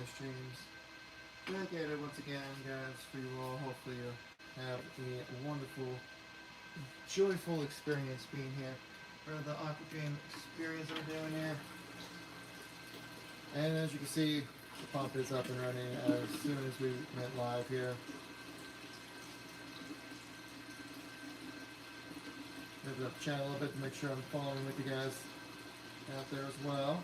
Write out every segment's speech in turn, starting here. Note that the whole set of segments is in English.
live streams. Dedicated once again, guys, for you all. Hopefully you have a wonderful, joyful experience being here for the Aquadream experience that we're doing here. And as you can see, the pump is up and running as soon as we went live here. Move up the channel a little bit to make sure I'm following with you guys out there as well.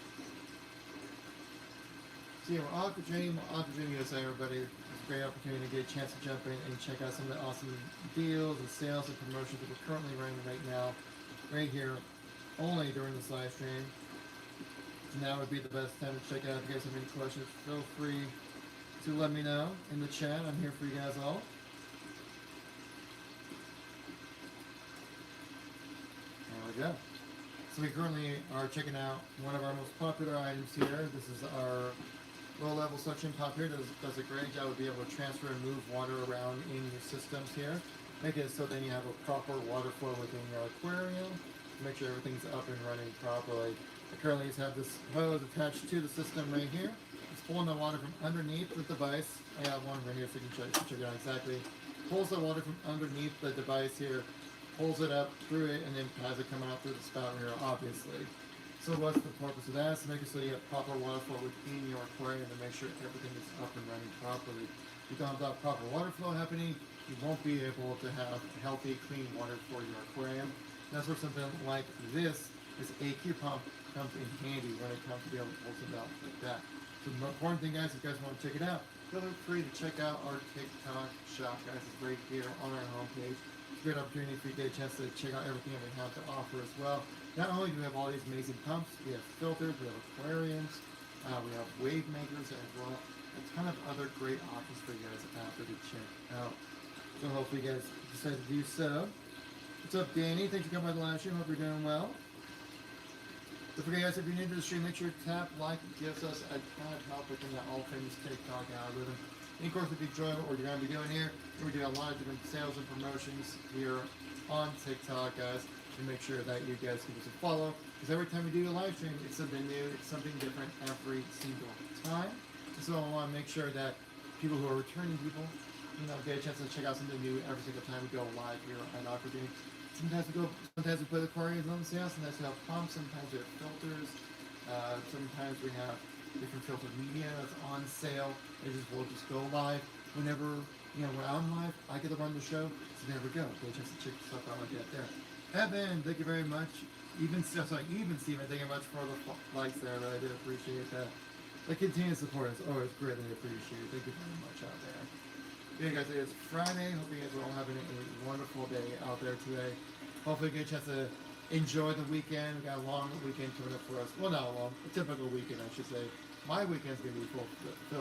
So yeah, we're Aquadream USA, everybody. It's a great opportunity to get a chance to jump in and check out some of the awesome deals and sales and promotions that we're currently running right now, right here, only during this live stream. So now would be the best time to check it out. If you guys have any questions, feel free to let me know in the chat. I'm here for you guys all. There we go. So we currently are checking out one of our most popular items here. This is our low-level suction pump here. Does a great job of being able to transfer and move water around in your systems here. Make it so then you have a proper water flow within your aquarium. Make sure everything's up and running properly. I currently have this hose attached to the system right here. It's pulling the water from underneath the device. I have one right here so you can check it out exactly. Pulls the water from underneath the device here, pulls it up through it, and then has it coming out through the spout here, obviously. So what's the purpose of that? So make it so you have proper water flow within your aquarium to make sure everything is up and running properly. If you don't have that proper water flow happening, you won't be able to have healthy, clean water for your aquarium. That's where something like this AQ pump comes in handy when it comes to be able to pull something out like that. So the important thing, guys, if you guys want to check it out, feel free to check out our TikTok shop, guys. It's right here on our homepage. It's a great opportunity for you to get a chance to check out everything that we have to offer as well. Not only do we have all these amazing pumps, we have filters, we have aquariums, we have wave makers as well. A ton of other great options for you guys out there to check out. So hopefully you guys decide to do so. What's up, Danny? Thanks for coming by the live stream. Hope you're doing well. Don't forget, guys, if you're new to the stream, make sure to tap like. It gives us a ton of help within the all famous TikTok algorithm. And of course, if you enjoy what we're going to be doing here, we're doing a lot of different sales and promotions here on TikTok, guys. And make sure that you guys give us a follow, because every time we do a live stream, it's something new, it's something different every single time. And so I want to make sure that people who are returning people, get a chance to check out something new every single time we go live here on Aquadream. Sometimes we put aquariums on sale, sometimes we have pumps, sometimes we have filters, sometimes we have different filtered media that's on sale. We'll just go live whenever, when I'm live, I get to run the show. So there we go. Get a chance to check stuff out like that there. Evan, thank you very much. Even Steven, thank you much for the likes there. I do appreciate that. The continued support is always greatly appreciated. Thank you very much out there. Yeah, guys, it is Friday. Hope you guys are all having a wonderful day out there today. Hopefully you get a chance to enjoy the weekend. We got a long weekend coming up for us. Well, not a long, a typical weekend, I should say. My weekend's going to be full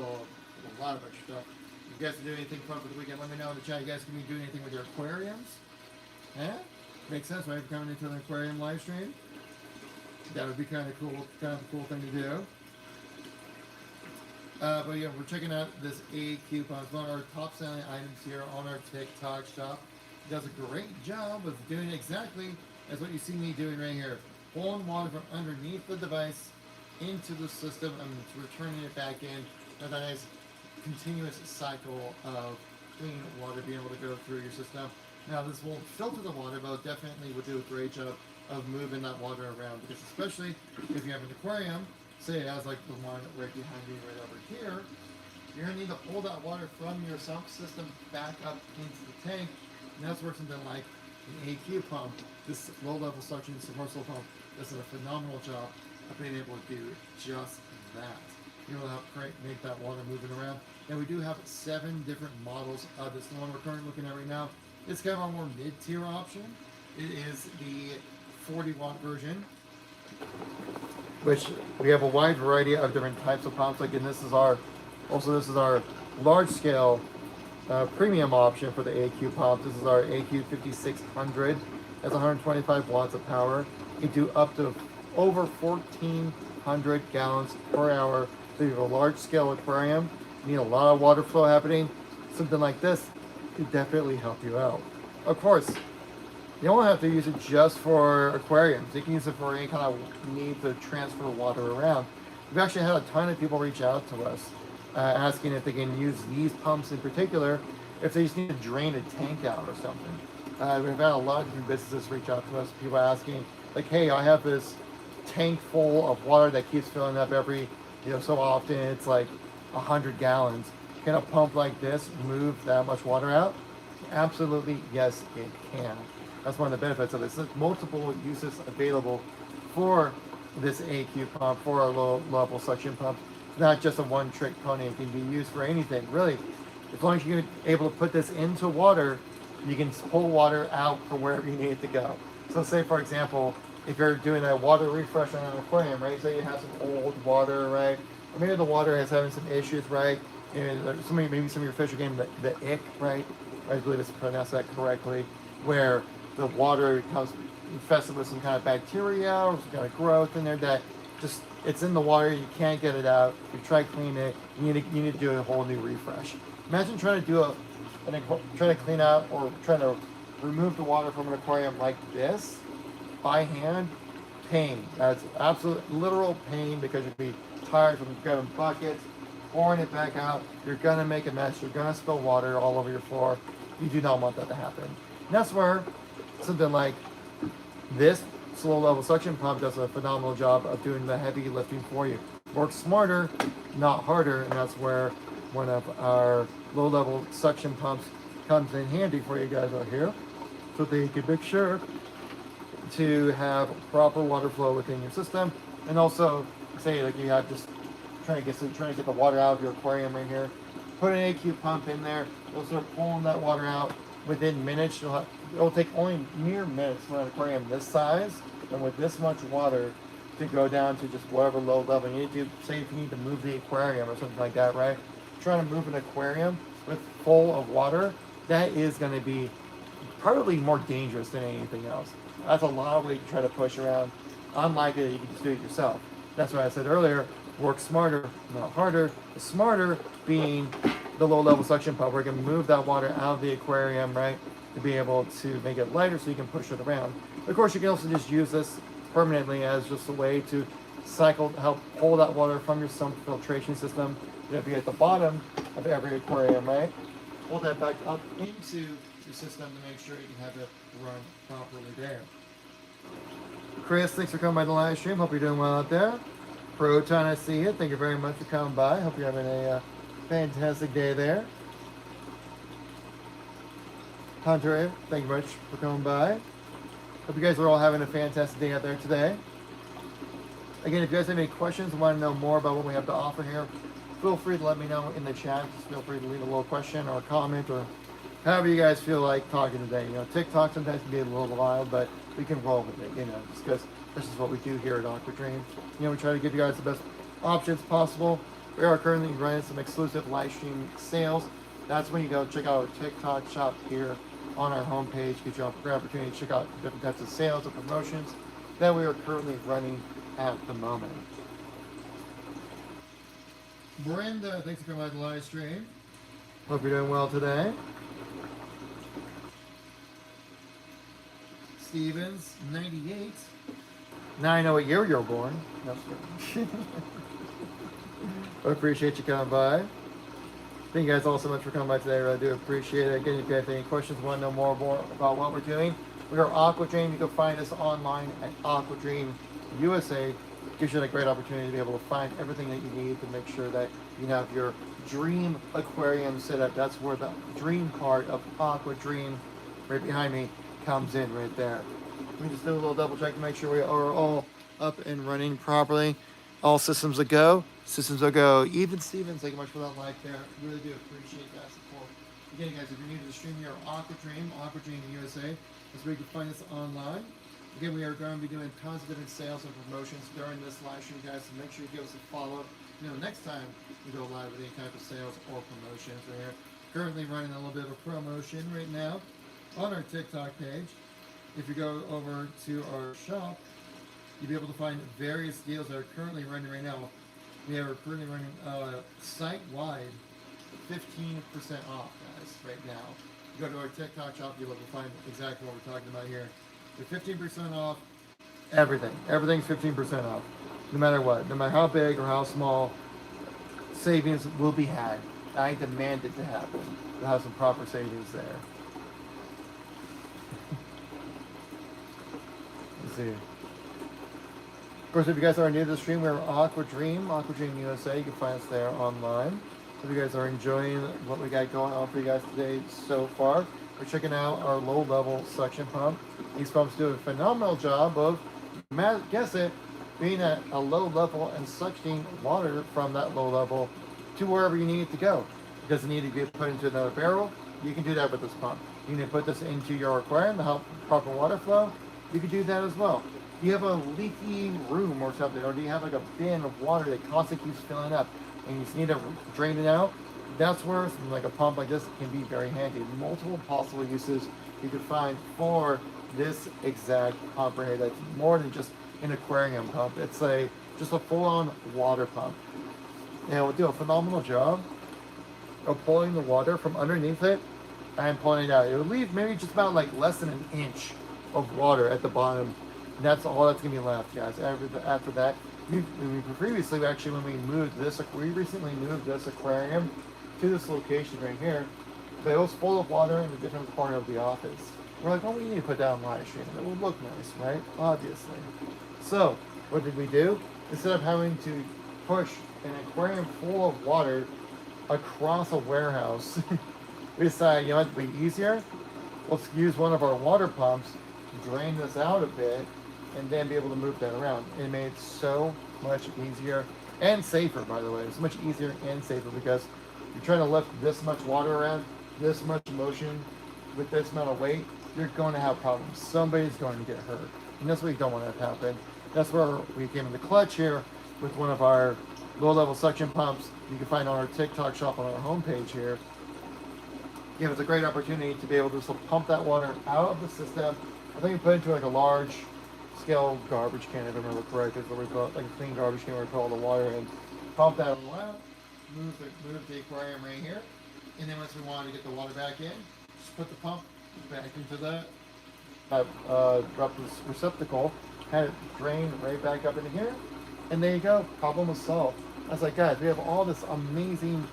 of a lot of extra stuff. If you guys do anything fun for the weekend, let me know in the chat. You guys can be doing anything with your aquariums? Yeah? Makes sense, right? If you're coming into an aquarium live stream. That would be kind of a cool thing to do. But yeah, we're checking out this AQ pump. It's one of our top selling items here on our TikTok shop. It does a great job of doing exactly as what you see me doing right here. Pulling water from underneath the device into the system and returning it back in. And that nice continuous cycle of clean water being able to go through your system. Now this won't filter the water, but it definitely will do a great job of moving that water around. Because especially if you have an aquarium, say it has like the one right behind me right over here, you're going to need to pull that water from your sump system back up into the tank. And that's where something like an AQ pump, this low-level suction submersible pump, does a phenomenal job of being able to do just that. You'll help make that water moving around. And we do have 7 different models of this. The one we're currently looking at right now, it's kind of our more mid-tier option. It is the 40-watt version, which we have a wide variety of different types of pumps. Like, and this is our large-scale premium option for the AQ pump. This is our AQ 5600. That's 125 watts of power. You can do up to over 1,400 gallons per hour. So you have a large-scale aquarium, you need a lot of water flow happening. Something like this could definitely help you out. Of course, you don't have to use it just for aquariums. You can use it for any kind of need to transfer water around. We've actually had a ton of people reach out to us asking if they can use these pumps in particular, if they just need to drain a tank out or something. We've had a lot of different businesses reach out to us, people asking, like, hey, I have this tank full of water that keeps filling up every, so often, it's like 100 gallons. Can a pump like this move that much water out? Absolutely, yes, it can. That's one of the benefits of this. There's multiple uses available for this AQ pump, for a low level suction pump. It's not just a one trick pony. It can be used for anything, really. As long as you're able to put this into water, you can pull water out from wherever you need it to go. So say, for example, if you're doing a water refresh on an aquarium, right? Say you have some old water, right? Or maybe the water is having some issues, right? And maybe some of your fish are getting the ick, right? I believe it's pronounced that correctly, where the water becomes infested with some kind of bacteria or some kind of growth in there that just, it's in the water, you can't get it out. You try to clean it, you need to do a whole new refresh. Imagine trying to trying to clean out or trying to remove the water from an aquarium like this by hand. Pain. That's absolute literal pain, because you'd be tired from grabbing buckets, pouring it back out. You're gonna make a mess. You're gonna spill water all over your floor. You do not want that to happen. And that's where something like this slow level suction pump does a phenomenal job of doing the heavy lifting for you. Works smarter, not harder, and that's where one of our low level suction pumps comes in handy for you guys out here, so that you can make sure to have proper water flow within your system. And also, say like you have just trying to get the water out of your aquarium right here, put an AQ pump in there. It'll start pulling that water out within minutes. It'll take only mere minutes for an aquarium this size and with this much water to go down to just whatever low level you need to. Say if you need to move the aquarium or something like that, right? Trying to move an aquarium with full of water, that is going to be probably more dangerous than anything else. That's a lot of weight to try to push around. Unlike it, you can just do it yourself. That's why I said earlier, work smarter, not harder. The smarter being the low level suction pump, where you can move that water out of the aquarium, right? To be able to make it lighter so you can push it around. Of course, you can also just use this permanently as just a way to help pull that water from your sump filtration system. It'll be at the bottom of every aquarium, right? Pull that back up into your system to make sure you can have it run properly there. Chris, thanks for coming by the live stream. Hope you're doing well out there. Proton, I see you. Thank you very much for coming by. Hope you're having a fantastic day there. Hunter, thank you very much for coming by. Hope you guys are all having a fantastic day out there today. Again, if you guys have any questions and want to know more about what we have to offer here, feel free to let me know in the chat. Just feel free to leave a little question or a comment, or however you guys feel like talking today. TikTok sometimes can be a little wild, but we can roll with it, just because this is what we do here at Aquadream. We try to give you guys the best options possible. We are currently running some exclusive live stream sales. That's when you go check out our TikTok shop here on our homepage. Get you a great opportunity to check out different types of sales and promotions that we are currently running at the moment. Brenda, thanks for coming by the live stream. Hope you're doing well today. Stevens, 98. Now I know what year you're born. No, I appreciate you coming by. Thank you guys all so much for coming by today. I really do appreciate it. Again, if you have any questions, want to know more about what we're doing, we are Aquadream. You can find us online at Aquadream USA. Gives you a great opportunity to be able to find everything that you need to make sure that you have your dream aquarium set up. That's where the dream part of Aquadream, right behind me, comes in right there. Let me just do a little double check to make sure we are all up and running properly. All systems a go. Systems a go. Even Stevens, thank you much for that like there. Really do appreciate that support. Again, guys, if you're new to the stream here, Aquadream USA. That's where you can find us online. Again, we are going to be doing tons of different sales and promotions during this live stream, guys. So make sure you give us a follow. Next time we go live with any type of sales or promotions. We're currently running a little bit of a promotion right now on our TikTok page. If you go over to our shop, you'll be able to find various deals that are currently running right now. We are currently running site-wide 15% off, guys, right now. You go to our TikTok shop, you'll be able to find exactly what we're talking about here. We're 15% off everything. Everything's 15% off, no matter what. No matter how big or how small, savings will be had. I demand it to happen. We'll have some proper savings there. Let's see. Of course, if you guys are new to the stream, we're Aquadream USA. You can find us there online. If you guys are enjoying what we got going on for you guys today so far, we're checking out our low-level suction pump. These pumps do a phenomenal job of, guess it, being at a low level and suctioning water from that low level to wherever you need it to go. It doesn't need to get put into another barrel. You can do that with this pump. You can put this into your aquarium to help proper water flow. You can do that as well. Do you have a leaky room or something, or do you have like a bin of water that constantly keeps filling up and you just need to drain it out? That's where something like a pump like this can be very handy. Multiple possible uses you could find for this exact pump right here. That's more than just an aquarium pump. It's just a full-on water pump. And it will do a phenomenal job of pulling the water from underneath it and pulling it out. It will leave maybe just about like less than an inch of water at the bottom. And that's all that's gonna be left, guys. After that, previously actually when we recently moved this aquarium to this location right here, but it was full of water in a different corner of the office. We're like, oh, we need to put that on live stream. It would look nice, right? Obviously. So, what did we do? Instead of having to push an aquarium full of water across a warehouse, we decided, you know what would be easier? Let's use one of our water pumps to drain this out a bit and then be able to move that around. It made it so much easier and safer, by the way. It's much easier and safer because you're trying to lift this much water around, this much motion with this amount of weight, you're going to have problems. Somebody's going to get hurt. And that's what you don't want to have happen. That's where we came into clutch here with one of our low-level suction pumps. You can find on our TikTok shop on our homepage here. Yeah, it's a great opportunity to be able to just pump that water out of the system. I think we put it into like a large scale garbage can, if I remember correctly. That's what we call it, like a clean garbage can where we put all the water in. Pump that all out. Move the aquarium right here, and then once we want to get the water back in, just put the pump back into the receptacle, had it drain right back up into here, and there you go, problem was solved. I was like, guys, we have all this amazing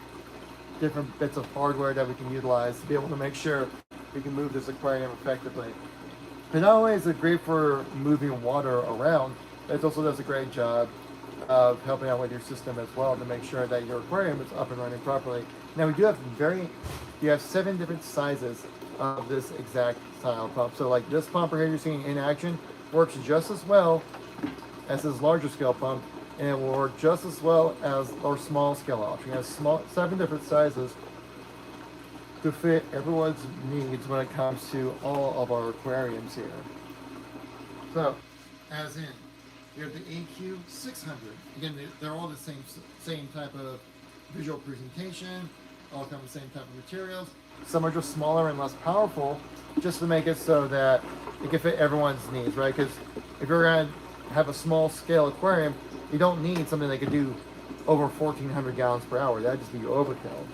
different bits of hardware that we can utilize to be able to make sure we can move this aquarium effectively. But not only is it great for moving water around, it also does a great job of helping out with your system as well to make sure that your aquarium is up and running properly. Now we do have you have 7 different sizes of this exact style pump. So like this pump right here you're seeing in action works just as well as this larger scale pump, and it will work just as well as our small scale option. It has 7 different sizes to fit everyone's needs when it comes to all of our aquariums here. So, as in, we have the AQ600. Again, they're all the same type of visual presentation, all come with the same type of materials. Some are just smaller and less powerful, just to make it so that it can fit everyone's needs, right? Because if you're going to have a small scale aquarium, you don't need something that could do over 1,400 gallons per hour. That'd just be overkill,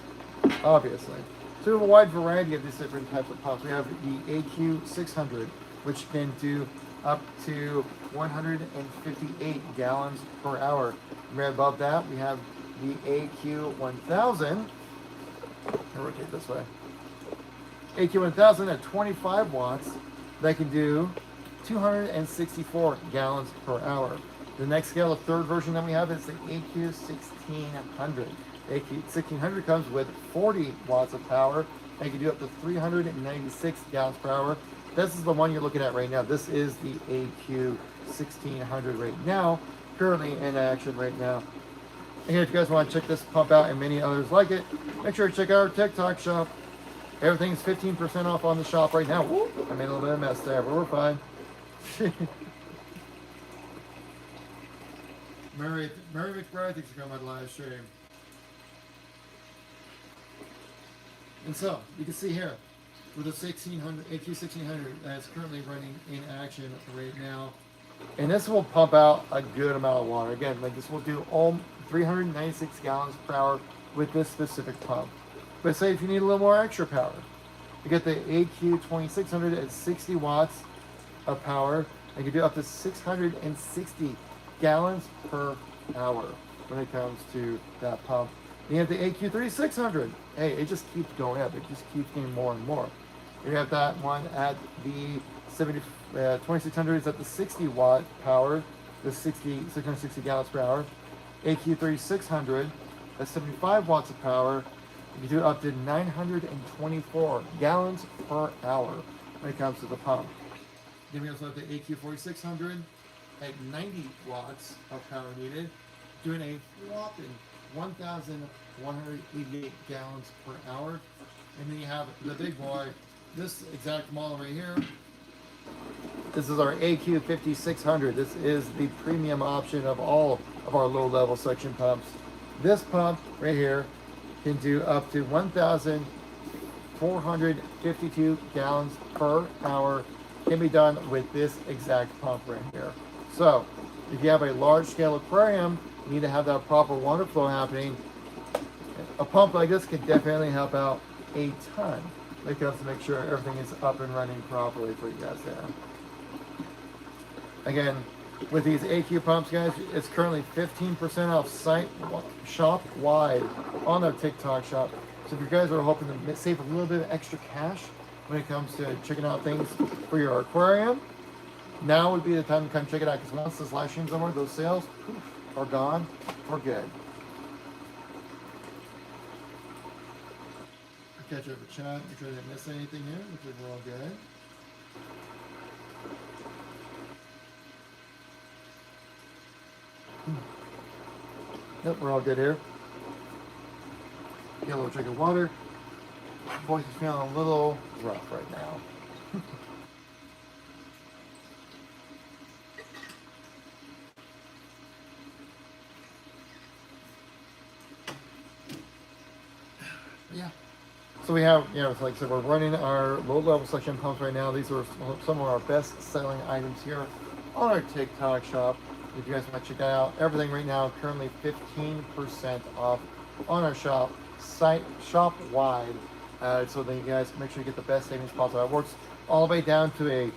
obviously. So we have a wide variety of these different types of pumps. We have the AQ600, which can do up to 158 gallons per hour. Right above that, we have the AQ1000. I'll rotate this way. AQ1000 at 25 watts that can do 264 gallons per hour. The next scale, the third version that we have, is the AQ1600. The AQ1600 comes with 40 watts of power and can do up to 396 gallons per hour. This is the one you're looking at right now. This is the AQ1600 right now, currently in action right now. And if you guys want to check this pump out and many others like it, make sure to check out our TikTok shop. Everything's 15% off on the shop right now. Woo! I made a little bit of a mess there, but we're fine. Mary McBride thinks to come on live stream. And so, you can see here, with the AQ1600 that's currently running in action right now. And this will pump out a good amount of water. Again, like this will do all 396 gallons per hour with this specific pump. But say if you need a little more extra power, you get the AQ2600 at 60 watts of power. And you can do up to 660 gallons per hour when it comes to that pump. You have the AQ3600. Hey, it just keeps going up. It just keeps getting more and more. You have that one at the 2600 is at the 60 watt power, the 660 gallons per hour. AQ3600, that's 75 watts of power. You can do up to 924 gallons per hour when it comes to the pump. Then we also have the AQ4600 at 90 watts of power needed, doing a whopping 1,188 gallons per hour. And then you have the big boy, this exact model right here. This is our AQ5600. This is the premium option of all of our low level suction pumps. This pump right here can do up to 1,452 gallons per hour. Can be done with this exact pump right here. So if you have a large scale aquarium, you need to have that proper water flow happening. A pump like this can definitely help out a ton when it comes to make sure everything is up and running properly for you guys there. Again, with these AQ pumps, guys, it's currently 15% off site shop wide on our TikTok shop. So if you guys are hoping to save a little bit of extra cash when it comes to checking out things for your aquarium, now would be the time to come check it out, because once this live stream's over, those sales are gone for good. Catch up the chat, make sure I didn't miss anything here, which is all good. Yep, we're all good here. Get a little drink of water. Voice is feeling a little rough right now. Yeah. So we have, like I said, we're running our low-level suction pumps right now. These are some of our best-selling items here on our TikTok shop. If you guys want to check that out, everything right now currently 15% off on our shop wide. So then you guys make sure you get the best savings possible. It works all the way down to a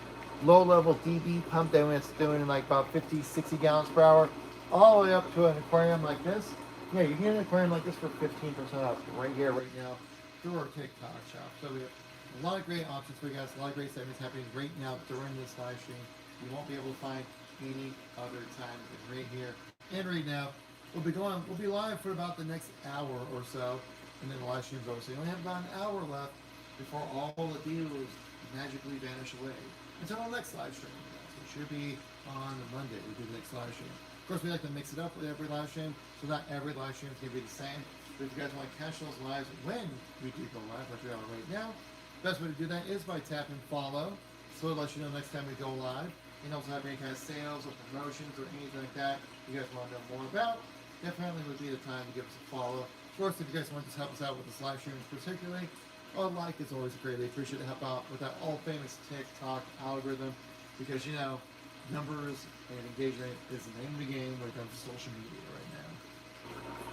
low-level DB pump that when it's doing like about 50, 60 gallons per hour, all the way up to an aquarium like this. Yeah, you can get an aquarium like this for 15% off right here, right now, through our TikTok shop. So we have a lot of great options for you guys, a lot of great savings happening right now during this live stream. You won't be able to find any other time than right here and right now. We'll be live for about the next hour or so, and then the live stream's over. So you only have about an hour left before all the deals magically vanish away until our next live stream, which should be on Monday. We do the next live stream. Of course, we like to mix it up with every live stream, so not every live stream is going to be the same. But if you guys want to catch those lives when we do go live, like we are right now, the best way to do that is by tapping follow, so it lets you know next time we go live. And also have any kind of sales or promotions or anything like that you guys want to know more about, definitely would be the time to give us a follow. Of course, if you guys want to help us out with this live stream particularly, a like is always greatly appreciated to help out with that all famous TikTok algorithm, because numbers and engagement is the name of the game when it comes to social media right now.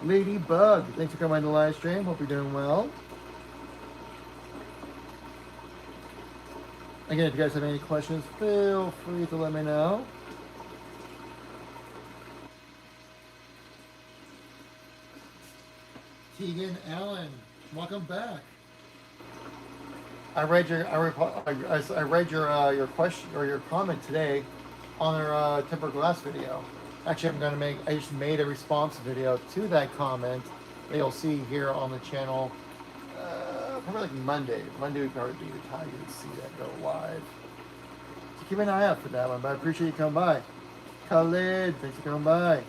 Ladybug, thanks for coming on the live stream. Hope you're doing well. Again, if you guys have any questions, feel free to let me know. Tegan Allen, welcome back. I read your question or your comment today on our tempered glass video. Actually, I just made a response video to that comment that you'll see here on the channel. Probably like Monday. Monday would probably be the time you would see that go live. So keep an eye out for that one, but I appreciate you coming by. Khalid, thanks for coming by.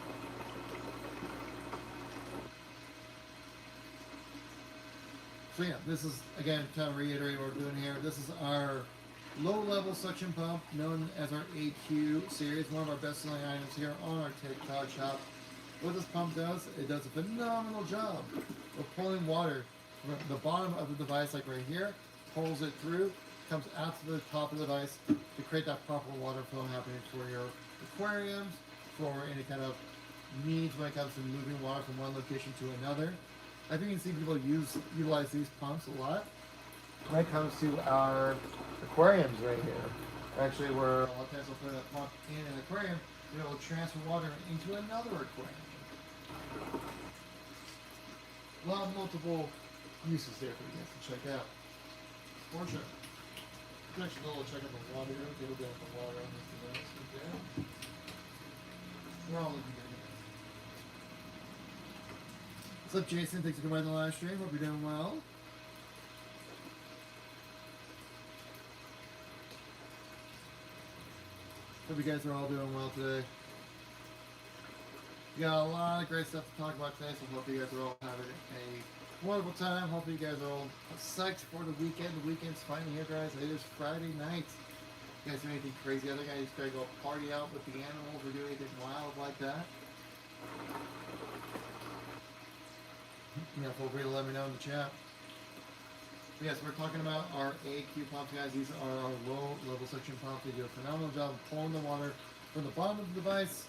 So yeah, this is, again, kind of reiterate what we're doing here. This is our low-level suction pump known as our AQ series, one of our best-selling items here on our TikTok shop. What this pump does, it does a phenomenal job of pulling water from the bottom of the device, like right here, pulls it through, comes out to the top of the device to create that proper water flow happening for your aquariums, for any kind of needs when it comes to moving water from one location to another. I think you can see people utilize these pumps a lot when it comes to our aquariums right here. Actually, where a lot of times we'll put a pump in an aquarium, to be able to transfer water into another aquarium. A lot of multiple uses there for you guys to check out. For sure. Actually, go check out the water. Get a bit of the water on this device right there. We're all looking good. What's up, Jason? Thanks for coming by the live stream. Hope you're doing well. Hope you guys are all doing well today. We got a lot of great stuff to talk about today, so hope you guys are all having a wonderful time. Hope you guys are all psyched for the weekend. The weekend's finally here, guys. It is Friday night. You guys do anything crazy? Other guys gotta go party out with the animals or do anything wild like that? Feel free to let me know in the chat. But yes, we're talking about our AQ pumps, guys. These are our low level suction pumps. They do a phenomenal job of pulling the water from the bottom of the device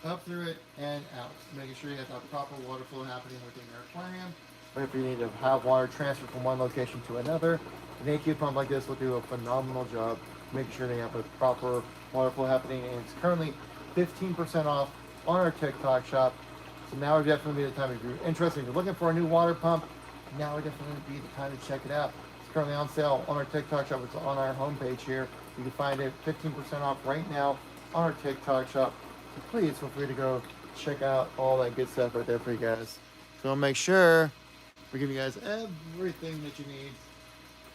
up through it and out, making sure you have that proper water flow happening within your aquarium. Or if you need to have water transferred from one location to another, an AQ pump like this will do a phenomenal job making sure they have a proper water flow happening. And it's currently 15% off on our TikTok shop. So now would definitely be the time. If you're interested, if you're looking for a new water pump, now would definitely be the time to check it out. It's currently on sale on our TikTok shop. It's on our homepage here. You can find it 15% off right now on our TikTok shop. So please feel free to go check out all that good stuff right there for you guys. So I'll make sure we give you guys everything that you need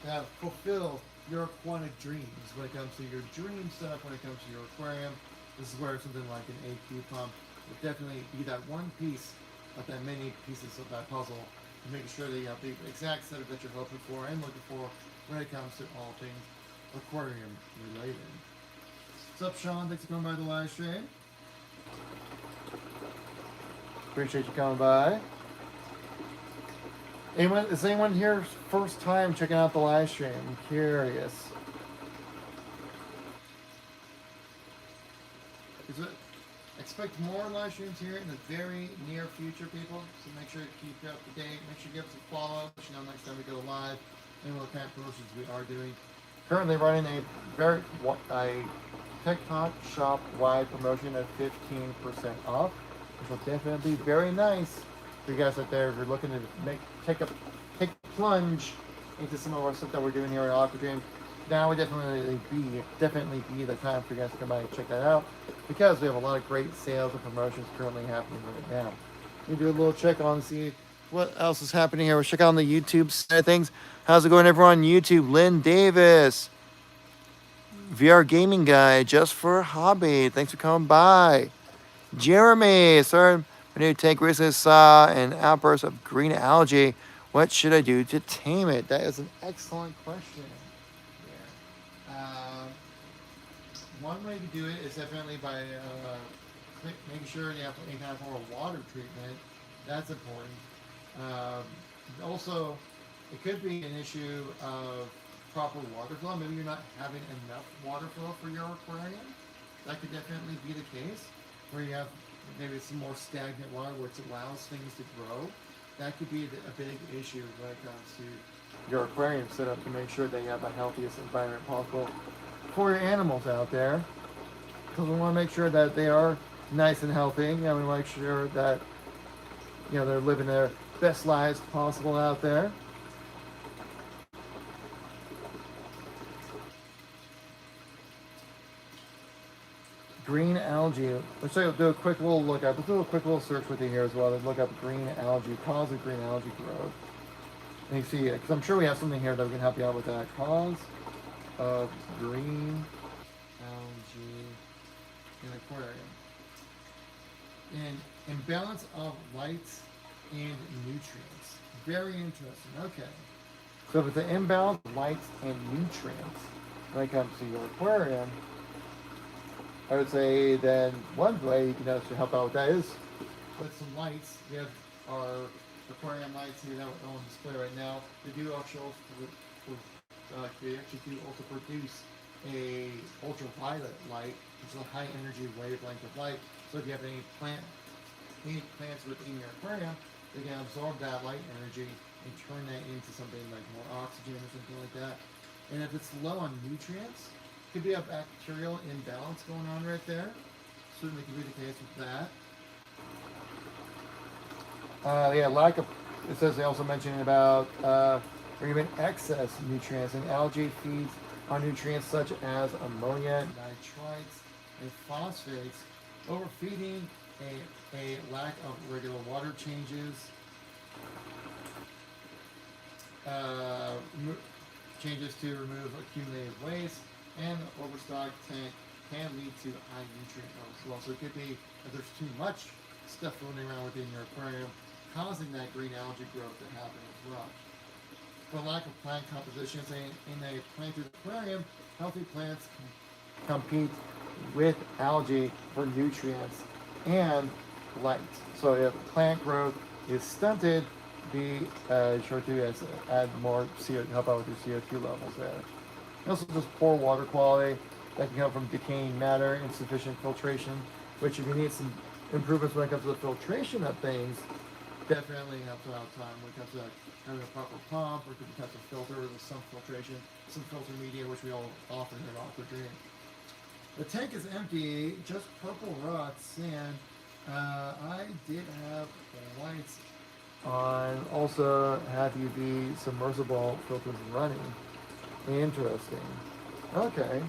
to have fulfill your aquatic dreams when it comes to your dream stuff, when it comes to your aquarium. This is where something like an AQ pump will definitely be that one piece of that many pieces of that puzzle to make sure that you have the exact setup that you're hoping for and looking for when it comes to all things aquarium related. What's up, Sean? Thanks for coming by the live stream. Appreciate you coming by. Is anyone here first time checking out the live stream? I'm curious. Expect more live streams here in the very near future, people. So make sure to keep you up to date. Make sure you give us a follow. Let you know next time we go live and what kind of promotions we are doing. Currently running a TikTok shop wide promotion at 15% off, which will definitely be very nice for you guys out there if you're looking to take a plunge into some of our stuff that we're doing here at Aquadream. Now would definitely be the time for you guys to come by and check that out, because we have a lot of great sales and promotions currently happening right now. We do a little check on see what else is happening here. We'll check out on the YouTube side of things. How's it going, everyone on YouTube? Lynn Davis, VR gaming guy, just for a hobby. Thanks for coming by. Jeremy, sir, my new tank recently saw an outburst of green algae. What should I do to tame it? That is an excellent question. One way to do it is definitely by making sure you have any kind of form of water treatment. That's important. Also, it could be an issue of proper water flow. Maybe you're not having enough water flow for your aquarium. That could definitely be the case, where you have maybe some more stagnant water, which allows things to grow. That could be a big issue when it comes to your aquarium setup, to make sure that you have the healthiest environment possible for your animals out there. Because we want to make sure that they are nice and healthy. We want to make sure that they're living their best lives possible out there. Green algae. Let's do a quick little look up. Let's do a quick little search with you here as well. Let's look up green algae, cause of green algae growth. And you see it, because I'm sure we have something here that we can help you out with that. Cause of green algae in aquarium. And imbalance of lights and nutrients. Very interesting. Okay. So if it's an imbalance of lights and nutrients when it comes to your aquarium, I would say then one way to help out with that is with some lights. We have our aquarium lights here that are on display right now. They do actually also produce a ultraviolet light, which is a high energy wavelength of light. So if you have any plants within your aquarium, they can absorb that light energy and turn that into something like more oxygen or something like that. And if it's low on nutrients, could be a bacterial imbalance going on right there. Certainly could be the case with that. Lack of It says they also mentioned about or even excess nutrients, and algae feeds on nutrients such as ammonia, nitrites, and phosphates. Overfeeding, a lack of regular water changes, uh, changes to remove accumulated waste, and overstocked tank can lead to high nutrient levels as well. So it could be that there's too much stuff floating around within your aquarium, causing that green algae growth to happen as well. The lack of plant composition, in a planted aquarium, healthy plants compete with algae for nutrients and light. So if plant growth is stunted, be sure to add more CO, help out with your CO2 levels there. And also just poor water quality that can come from decaying matter, insufficient filtration, which if you need some improvements when it comes to the filtration of things, definitely helps out time when it comes to having a proper pump or different types of filters or some filtration, some filter media, which we all offer here at Aquadream. The tank is empty, just purple rock sand. I did have lights on, also have UV submersible filters running. Interesting. Okay.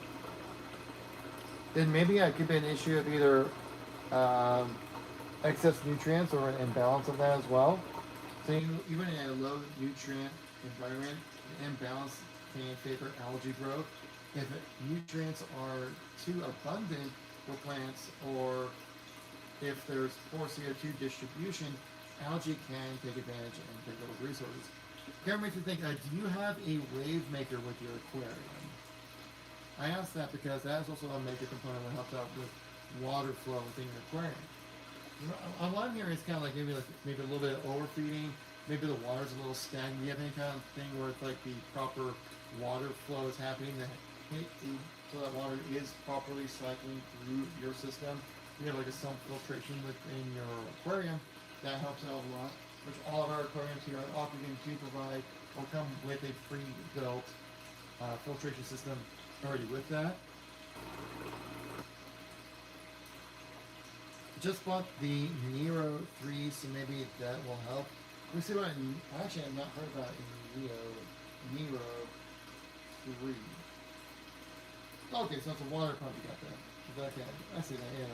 Then maybe it could be an issue of either excess nutrients or an imbalance of that as well. So even in a low nutrient environment, an imbalance can favor algae growth. If nutrients are too abundant for plants, or if there's poor CO2 distribution, algae can take advantage and take those resources. That makes me think, do you have a wave maker with your aquarium? I ask that because that is also a major component that helps out with water flow within your aquarium. On one here, it's kind of like maybe a little bit of overfeeding. Maybe the water's a little stagnant. Do you have any kind of thing where it's like the proper water flow is happening, so that water is properly cycling through your system? You have like a some filtration within your aquarium. That helps out a lot, which all of our aquariums here at Aquadream do provide, or come with a pre-built filtration system already with that. Just bought the Nero 3, so maybe that will help. Let me see what actually I've not heard about Nero 3. Okay, so it's a water pump you got there. Okay, I see that, yeah.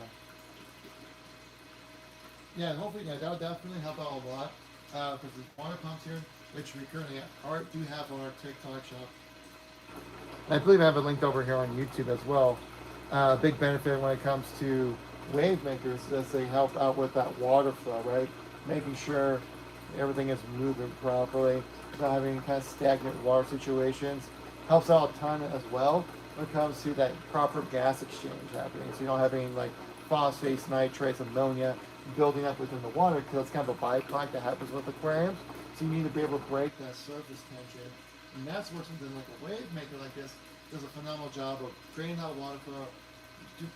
Yeah, hopefully, that would definitely help out a lot. Because there's water pumps here, which we currently do have on our TikTok shop. I believe I have it linked over here on YouTube as well. Big benefit when it comes to wave makers is they help out with that water flow, right? Making sure everything is moving properly, not having any kind of stagnant water situations. Helps out a ton as well when it comes to that proper gas exchange happening. So you don't have any like phosphates, nitrates, ammonia building up within the water, because it's kind of a byproduct that happens with aquariums. So you need to be able to break that surface tension. And that's where something like a wave maker like this does a phenomenal job of draining out water flow,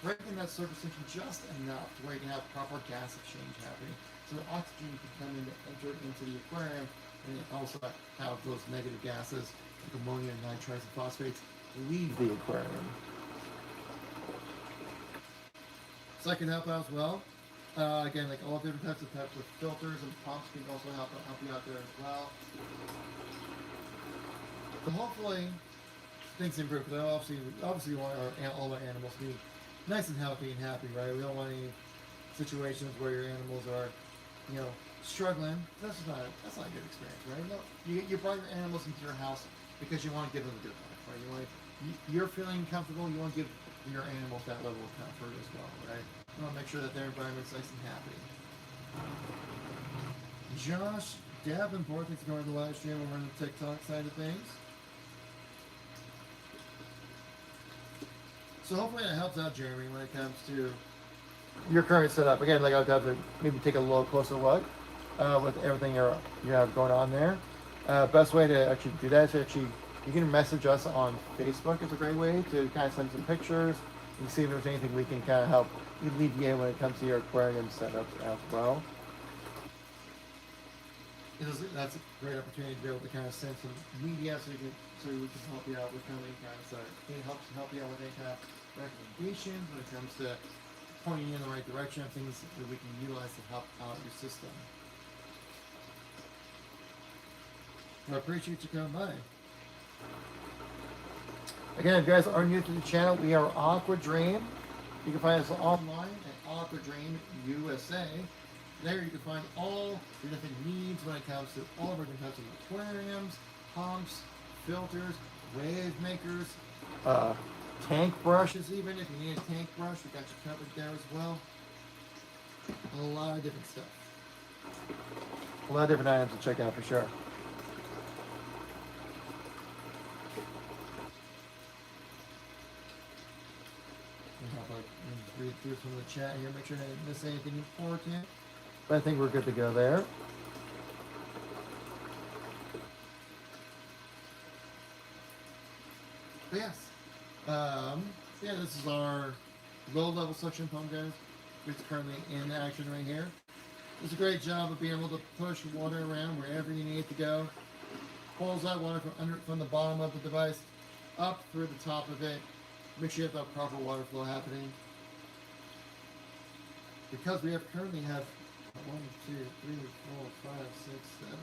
breaking that surface tension just enough to where you can have proper gas exchange happening. So the oxygen can come in and enter into the aquarium, and also have those negative gases like ammonia, nitrites, and phosphates leave the aquarium. So that can help out as well. Again, like all different types of filters and pumps can also help you out there as well. So hopefully things improve. Because obviously we want all our animals to be nice and healthy and happy, right? We don't want any situations where your animals are, struggling. That's not a good experience, right? No, you brought your animals into your house because you want to give them a good life, right? You're feeling comfortable. You want to give your animals that level of comfort as well, right? You want to make sure that their environment's nice and happy. Josh Davenport, thanks for going to the live stream over on the TikTok side of things. So hopefully that helps out, Jeremy, when it comes to your current setup. Again, like I would have to maybe take a little closer look with everything you have going on there. Best way to actually do that is you can message us on Facebook. It's a great way to kind of send some pictures and see if there's anything we can kind of help alleviate when it comes to your aquarium setups as well. That's a great opportunity to be able to kind of send some media so we can help you out with any kinds of help you out with any kind of recommendations when it comes to pointing you in the right direction of things that we can utilize to help out your system. I appreciate you coming by. Again, if you guys are new to the channel, we are Aquadream. You can find us online at Aquadream USA. There you can find all your different needs when it comes to all of our different types of aquariums, pumps, filters, wave makers, tank brushes even. If you need a tank brush, we got you covered there as well. A lot of different stuff. A lot of different items to check out for sure. Read through some of the chat here, make sure I didn't miss anything important. But I think we're good to go there. But yes, yeah, this is our low-level suction pump, guys. It's currently in action right here. Does a great job of being able to push water around wherever you need it to go. Pulls that water from the bottom of the device up through the top of it. Make sure you have that proper water flow happening. Because we currently have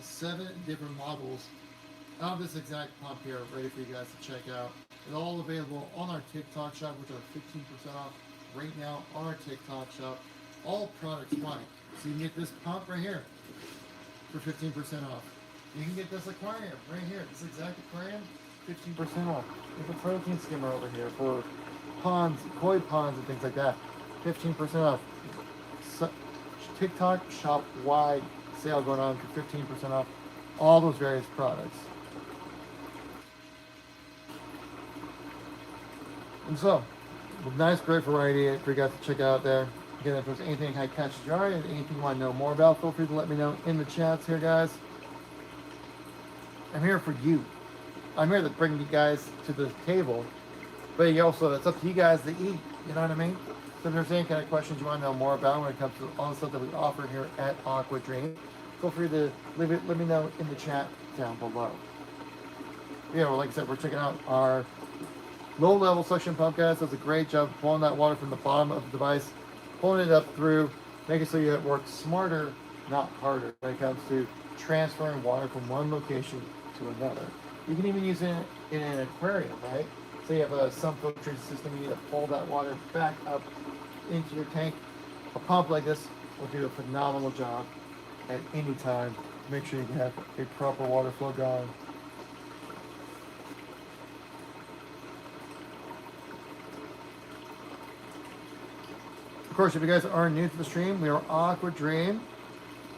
7 different models of this exact pump here ready for you guys to check out. It's all available on our TikTok shop, which are 15% off right now on our TikTok shop. All products wide. So you can get this pump right here for 15% off. You can get this aquarium right here, this exact aquarium, 15% off. There's a protein skimmer over here for ponds, koi ponds and things like that. 15% off. So, TikTok shop wide sale going on for 15% off all those various products. And so, a nice great variety for you guys to check out there. Again, if there's anything that catches your eye, anything you want to know more about, feel free to let me know in the chats here, guys. I'm here for you. I'm here to bring you guys to the table, but also it's up to you guys to eat. You know what I mean? So if there's any kind of questions you want to know more about when it comes to all the stuff that we offer here at Aquadream, feel free to let me know in the chat down below. Yeah, well, like I said, we're checking out our low-level suction pump, guys. Does a great job pulling that water from the bottom of the device, pulling it up through, making so you work smarter, not harder, when it comes to transferring water from one location to another. You can even use it in an aquarium, right? So you have a sump filtering system, you need to pull that water back up into your tank. A pump like this will do a phenomenal job at any time. Make sure you have a proper water flow going. Of course, if you guys are new to the stream, we are Aquadream,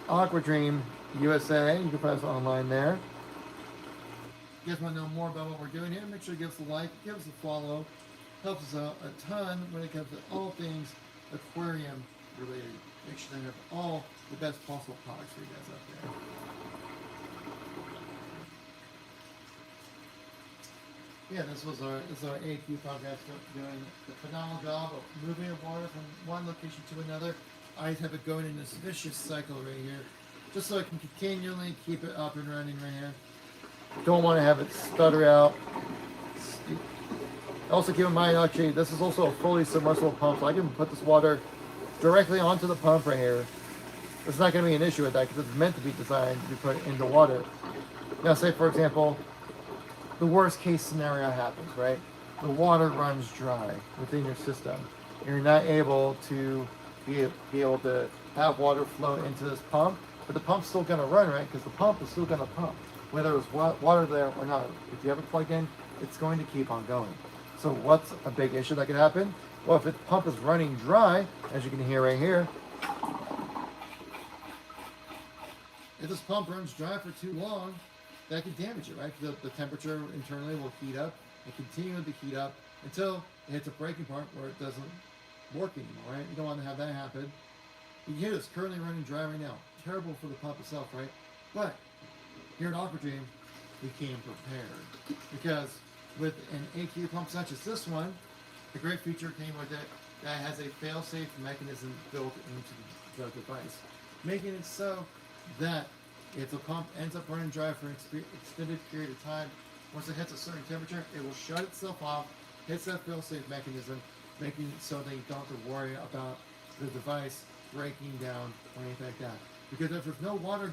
Aquadream USA. You can find us online there. If you guys want to know more about what we're doing here, make sure you give us a like, give us a follow. Helps us out a ton when it comes to all things aquarium related. Make sure they have all the best possible products for you guys out there. Yeah, this is our AQ podcast doing a phenomenal job of moving the water from one location to another. I have it going in this vicious cycle right here, just so I can continually keep it up and running right here. Don't want to have it stutter out. Also keep in mind, actually, this is also a fully submersible pump, so I can put this water directly onto the pump right here. It's not going to be an issue with that because it's meant to be designed to be put into water. Now, say for example, the worst case scenario happens, right? The water runs dry within your system. You're not able to be able to have water flow into this pump, but the pump's still going to run, right? Because the pump is still going to pump, whether there's water there or not. If you have it plugged in, it's going to keep on going. So what's a big issue that could happen? Well, if the pump is running dry, as you can hear right here, if this pump runs dry for too long, that could damage it, right? The temperature internally will heat up and continue to heat up until it hits a breaking point where it doesn't work anymore, right? You don't want to have that happen. You hear this currently running dry right now. Terrible for the pump itself, right? But here at Aquadream, we came prepared because with an AQ pump such as this one, the great feature came with it that has a fail-safe mechanism built into the device, making it so that if the pump ends up running dry for an extended period of time, once it hits a certain temperature, it will shut itself off, hits that fail-safe mechanism, making it so that you don't have to worry about the device breaking down or anything like that. Because if there's no water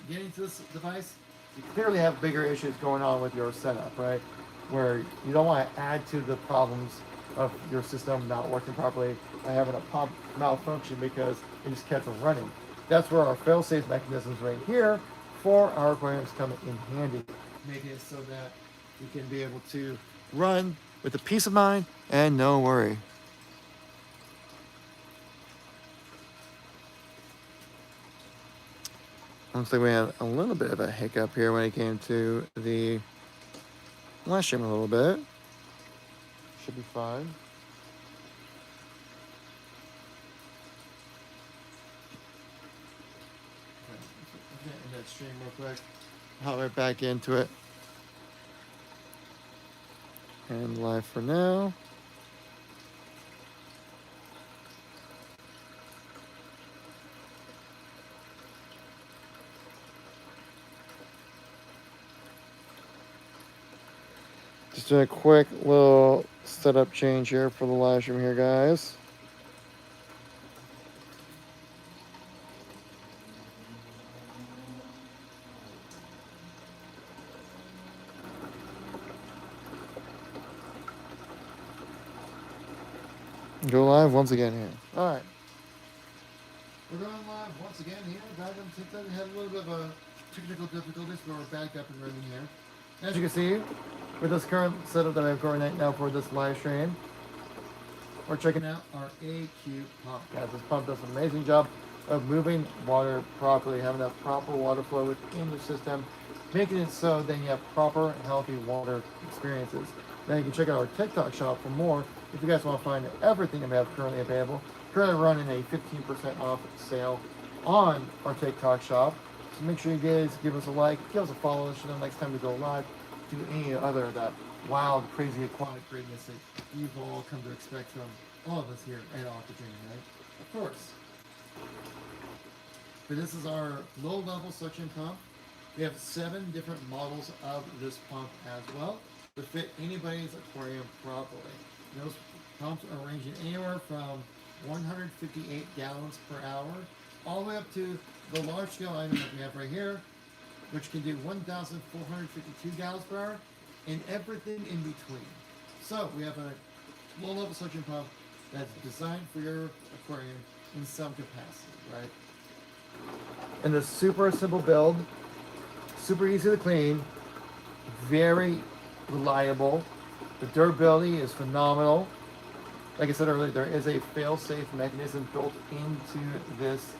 getting to this device, You clearly have bigger issues going on with your setup, right? Where you don't want to add to the problems of your system not working properly by having a pump malfunction because it just kept running. That's where our fail-safe mechanisms right here for our aquariums come in handy, making it so that you can be able to run with a peace of mind and no worry. Looks like we had a little bit of a hiccup here when it came to the live stream a little bit. Should be fine. Okay, end that stream real quick. Hop right back into it. And live for now. Just doing a quick little setup change here for the live stream here, guys. Go live once again here. All right. We're going live once again here. Back on TikTok. We had a little bit of a technical difficulties, but we're back up and running here. As you can see, with this current setup that I have going right now for this live stream, we're checking out our AQ pump. Guys, this pump does an amazing job of moving water properly, having that proper water flow within your system, making it so then you have proper, healthy water experiences. Now you can check out our TikTok shop for more if you guys want to find everything that we have currently available. Currently running a 15% off sale on our TikTok shop. So make sure you guys give us a like, give us a follow, so the next time we go live, do any other of that wild, crazy aquatic greatness that you've all come to expect from all of us here at Aquadream, right? Of course. But this is our low-level suction pump. We have 7 different models of this pump as well to fit anybody's aquarium properly. Those pumps are ranging anywhere from 158 gallons per hour all the way up to the large-scale item that we have right here, which can do 1,452 gallons per hour, and everything in between. So we have a low-level suction pump that's designed for your aquarium in some capacity, right? And the super simple build, super easy to clean, very reliable. The durability is phenomenal. Like I said earlier, there is a fail-safe mechanism built into this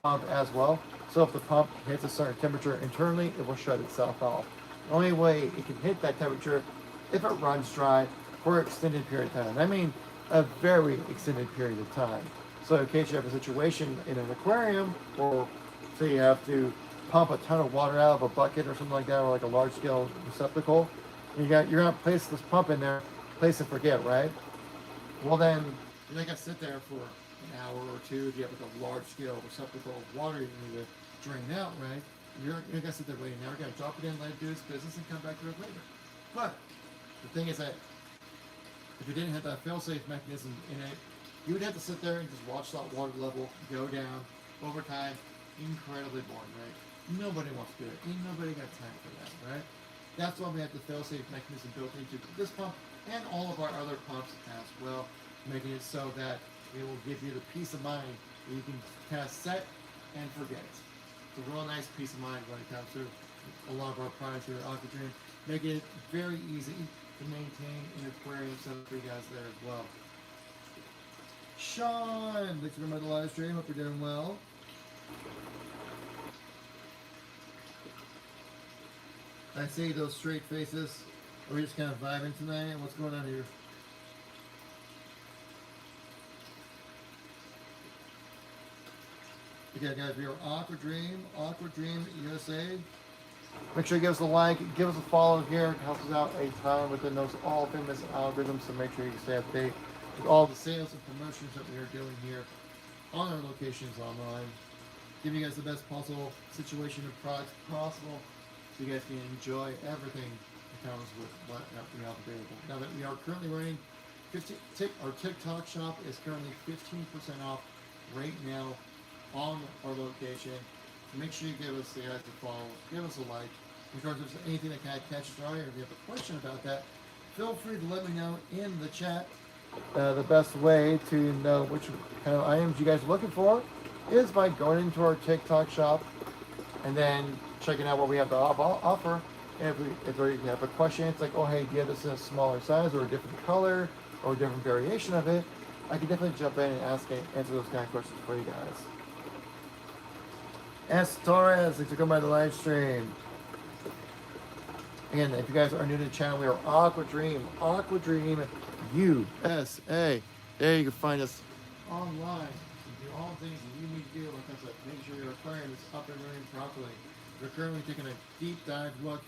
pump as well. So if the pump hits a certain temperature internally, it will shut itself off. The only way it can hit that temperature if it runs dry for an extended period of time. I mean, a very extended period of time. So in case you have a situation in an aquarium, or say you have to pump a ton of water out of a bucket or something like that, or like a large scale receptacle, you're gonna place this pump in there, place and forget, right? Well then, you're not gonna sit there for an hour or two if you have like a large scale receptacle of water you need to drain out, right? You're gonna sit there waiting. Now we're gonna drop it in, let it do its business, and come back to it later. But the thing is that if you didn't have that fail-safe mechanism in it, you would have to sit there and just watch that water level go down over time. Incredibly boring, right? Nobody wants to do it. Ain't nobody got time for that, right? That's why we have the fail-safe mechanism built into this pump and all of our other pumps as well, making it so that it will give you the peace of mind that you can kind of set and forget. It's a real nice peace of mind when it comes to a lot of our products here at Aquadream, making it very easy to maintain an aquarium setup for you guys there as well. Sean, thanks for coming to the live stream. Hope you're doing well. I see those straight faces. Are we just kind of vibing tonight? What's going on here? Okay, guys, we are Aquadream USA. Make sure you give us a like, give us a follow here. It helps us out a ton within those all famous algorithms. So make sure you stay updated with all the sales and promotions that we are doing here on our locations online. Giving you guys the best possible situation and products possible so you guys can enjoy everything that comes with what we have available. Now that we are currently running our TikTok shop is currently 15% off right now on our location. So make sure you give us the guys a follow, give us a like, Of course, if there's anything that kind of catches your eye, or if you have a question about that, feel free to let me know in the chat. The best way to know which kind of items you guys are looking for is by going into our TikTok shop and then checking out what we have to offer. And if you have a question, it's like, oh, hey, do you have this in a smaller size or a different color or a different variation of it? I can definitely jump in and answer those kind of questions for you guys. S. Torres, thanks for coming by the live stream. Again, if you guys are new to the channel, we are Aquadream, Aquadream USA. There you can find us online. You do all the things that you need to do when it comes to making sure your aquarium is up and running properly. We're currently taking a deep dive look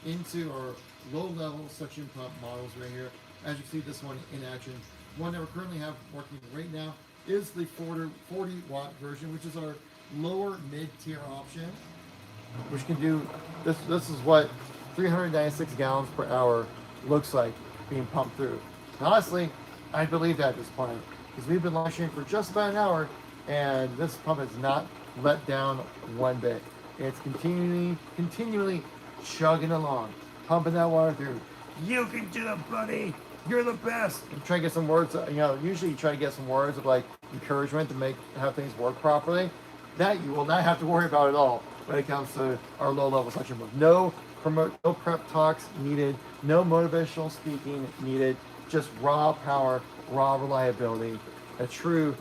into our low-level suction pump models right here. As you see this one in action. One that we currently have working right now is the 40-watt version, which is our lower mid-tier option, which can do this. This is what 396 gallons per hour looks like being pumped through. And honestly, I believe that at this point, because we've been launching for just about an hour, and this pump has not let down one bit. It's continually chugging along, pumping that water through. You can do it, buddy. You're the best. And try to get some words. Usually you try to get some words of like encouragement to have things work properly. That you will not have to worry about at all when it comes to our low-level suction pump. No prep talks needed. No motivational speaking needed. Just raw power, raw reliability. A true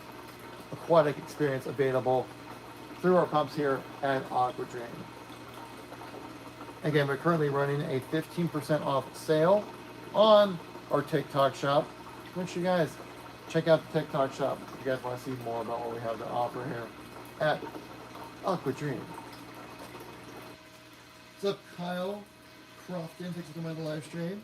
aquatic experience available through our pumps here at Aquadream. Again, we're currently running a 15% off sale on our TikTok shop. Make sure you guys check out the TikTok shop if you guys want to see more about what we have to offer here at Aquadream. What's up, Kyle Crofton? Thanks for coming on the live stream.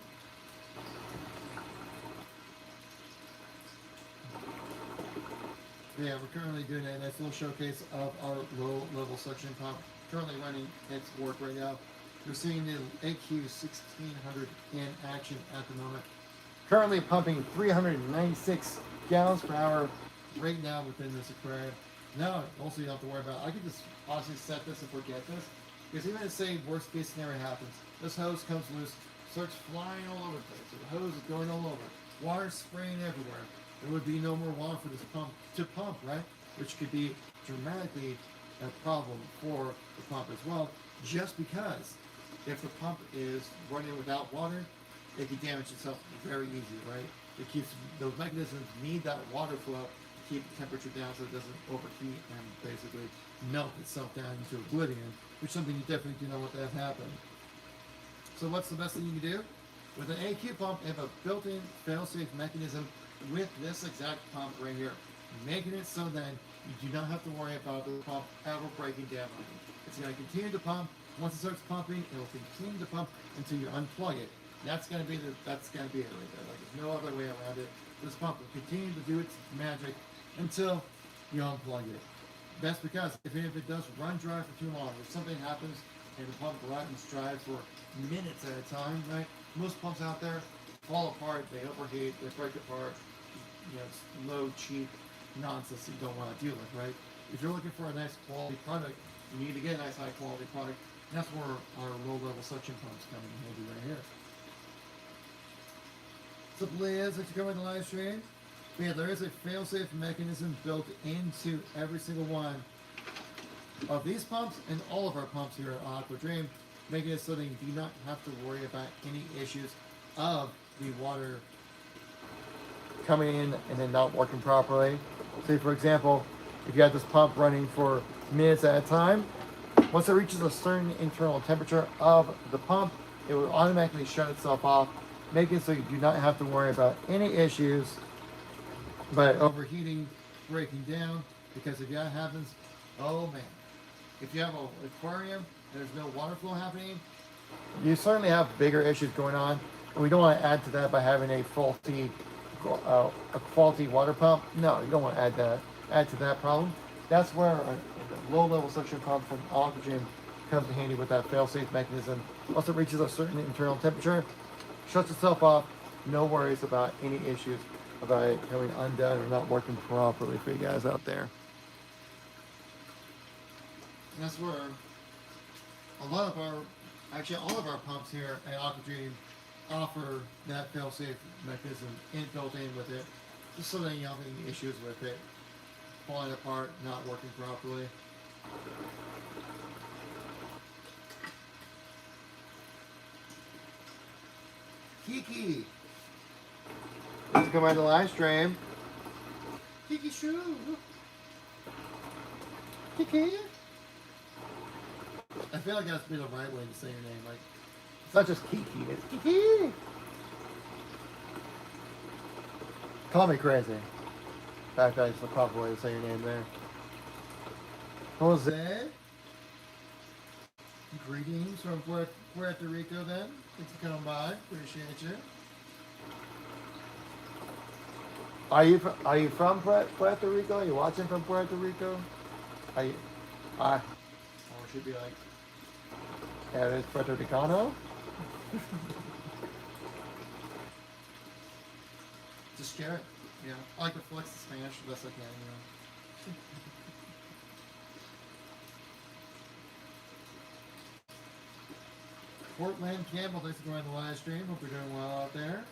Yeah, we're currently doing a nice little showcase of our low-level suction pump. Currently running its work right now. You're seeing the AQ 1600 in action at the moment. Currently pumping 396 gallons per hour right now within this aquarium. Now, also you don't have to worry about, I could just honestly set this and forget this. Because even if, say, worst case scenario happens, this hose comes loose, starts flying all over the place. So the hose is going all over. Water spraying everywhere. There would be no more water for this pump to pump, right? Which could be dramatically a problem for the pump as well, just because if the pump is running without water, it can damage itself very easy, right? It keeps, those mechanisms need that water flow to keep the temperature down so it doesn't overheat and basically melt itself down into oblivion, which is something you definitely do not want to have happen. So what's the best thing you can do? With an AQ pump, you have a built-in fail-safe mechanism with this exact pump right here, making it so that you do not have to worry about the pump ever breaking down on you. It's going to continue to pump. Once it starts pumping, it will continue to pump until you unplug it. That's going to be it right there. Like, there's no other way around it. This pump will continue to do its magic until you unplug it. That's because if it does run dry for too long, if something happens and the pump runs dry for minutes at a time, right? Most pumps out there fall apart, they overheat, they break apart. It's low, cheap nonsense that you don't want to deal with, right? If you're looking for a nice quality product, you need to get a nice high quality product. And that's where our low-level suction pumps come in handy right here. What's up, Liz? Thanks for coming to the live stream. But yeah, there is a fail-safe mechanism built into every single one of these pumps and all of our pumps here at Aquadream, making it so that you do not have to worry about any issues of the water coming in and then not working properly. Say, for example, if you have this pump running for minutes at a time, once it reaches a certain internal temperature of the pump, it will automatically shut itself off, making it so you do not have to worry about any issues by overheating, breaking down, because if that happens, oh man. If you have an aquarium and there's no water flow happening, you certainly have bigger issues going on. And we don't want to add to that by having a faulty water pump. No, you don't want to add to that problem. That's where a low-level suction pump from Aquadream comes in handy with that fail-safe mechanism. Once it reaches a certain internal temperature, shuts itself off. No worries about any issues about it coming undone or not working properly for you guys out there. And that's where a lot of our Actually, all of our pumps here at Aquadream offer that fail-safe mechanism inbuilt in with it, just so that you don't have any issues with it falling apart, not working properly. Kiki! Let's go by the live stream. Kiki Shoo! Kiki! I feel like that's be the right way to say your name. Like, it's not just Kiki, it's Kiki! Call me crazy. In fact, that's the proper way to say your name there. Jose? Greetings from Puerto Rico then. Thanks for coming by. Appreciate you. Are you from Puerto Rico? Are you watching from Puerto Rico? Are you? Or it should be like, ¿eres Puerto Ricano? Just share it. Yeah. I like to flex the Spanish the best I can, you know. Portland Campbell, thanks for joining the live stream. Hope you're doing well out there.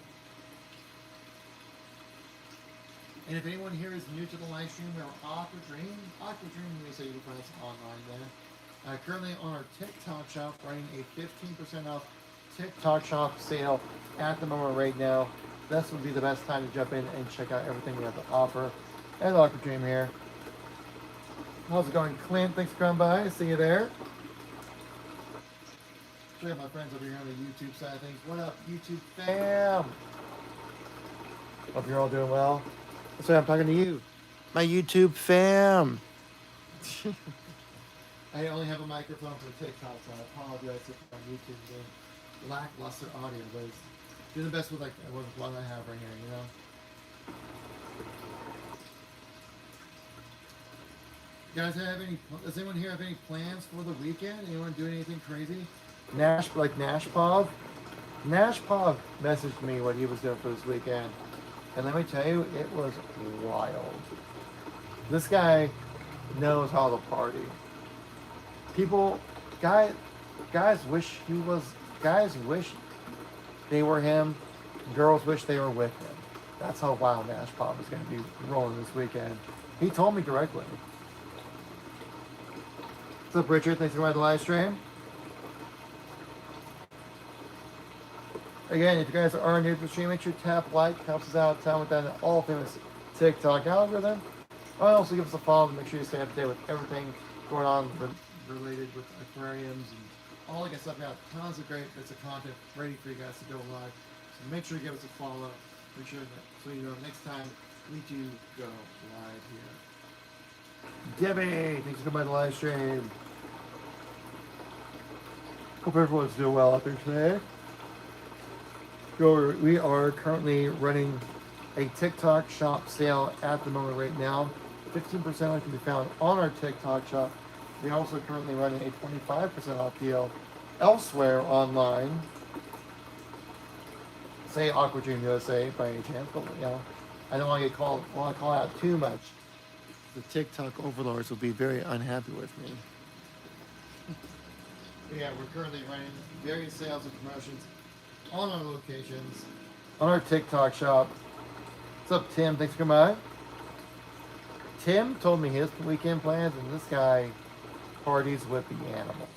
And if anyone here is new to the live stream, we're Aquadream. Aquadream, we say you can find us online there. Currently on our TikTok shop, running a 15% off TikTok shop sale at the moment right now. This would be the best time to jump in and check out everything we have to offer at Aquadream here. How's it going, Clint? Thanks for coming by. See you there. Check out my friends over here on the YouTube side of things. What up, YouTube fam? Hope you're all doing well. That's why I'm talking to you, my YouTube fam. I only have a microphone for TikTok, so I apologize if on YouTube the lackluster audio, but it's doing the best with like what I have right here, you know. Guys, does anyone here have any plans for the weekend? Anyone doing anything crazy? Nashpov messaged me what he was doing for this weekend. And let me tell you, it was wild. This guy knows how to party. Guys wish they were him. Girls wish they were with him. That's how wild Nashpov is going to be rolling this weekend. He told me directly. What's up, Richard? Thanks for coming to the live stream. Again, if you guys are new to the stream, make sure you tap like, helps us out, with that all famous TikTok algorithm. Also give us a follow to make sure you stay up to date with everything going on related with aquariums and all that good stuff. We have tons of great bits of content ready for you guys to go live. So make sure you give us a follow. Make sure that so you know next time we do go live here. Debbie, thanks for coming by the live stream. Hope everyone's doing well out there today. We are currently running a TikTok shop sale at the moment right now. 15% can be found on our TikTok shop. We're also currently running a 25% off deal elsewhere online. Say Aquadream USA by any chance, but you know, I don't want to call out too much. The TikTok overlords will be very unhappy with me. Yeah, we're currently running various sales and promotions on our locations, on our TikTok shop. What's up, Tim? Thanks for coming by. Tim told me his weekend plans, and this guy parties with the animals.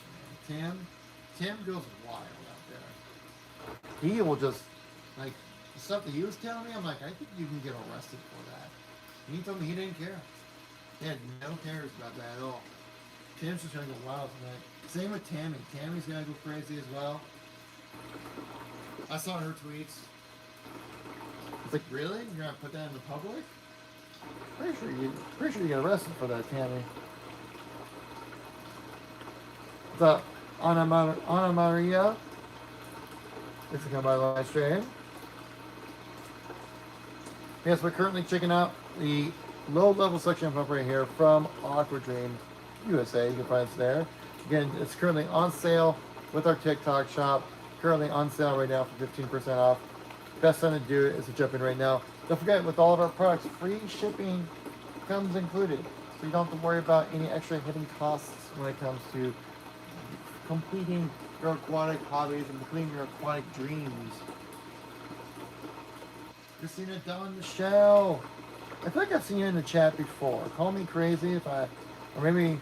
Tim goes wild out there. He will just, like, the stuff that he was telling me, I'm like, I think you can get arrested for that. And he told me he didn't care. He had no cares about that at all. Tim's just gonna go wild tonight. Same with Tammy. Tammy's gonna go crazy as well. I saw her tweets. It's like, really? You're gonna put that in the public? Pretty sure you get arrested for that, Tammy. What's up, Ana Maria? Thanks for coming by the live stream. Yes, we're currently checking out the low-level suction pump right here from Aquadream USA. You can find us there. Again, it's currently on sale with our TikTok shop. Currently on sale right now for 15% off. Best time to do it is to jump in right now. Don't forget, with all of our products, free shipping comes included. So you don't have to worry about any extra hidden costs when it comes to completing your aquatic hobbies and completing your aquatic dreams. Christina Dawn Michelle. I feel like I've seen you in the chat before. Call me crazy if I, or maybe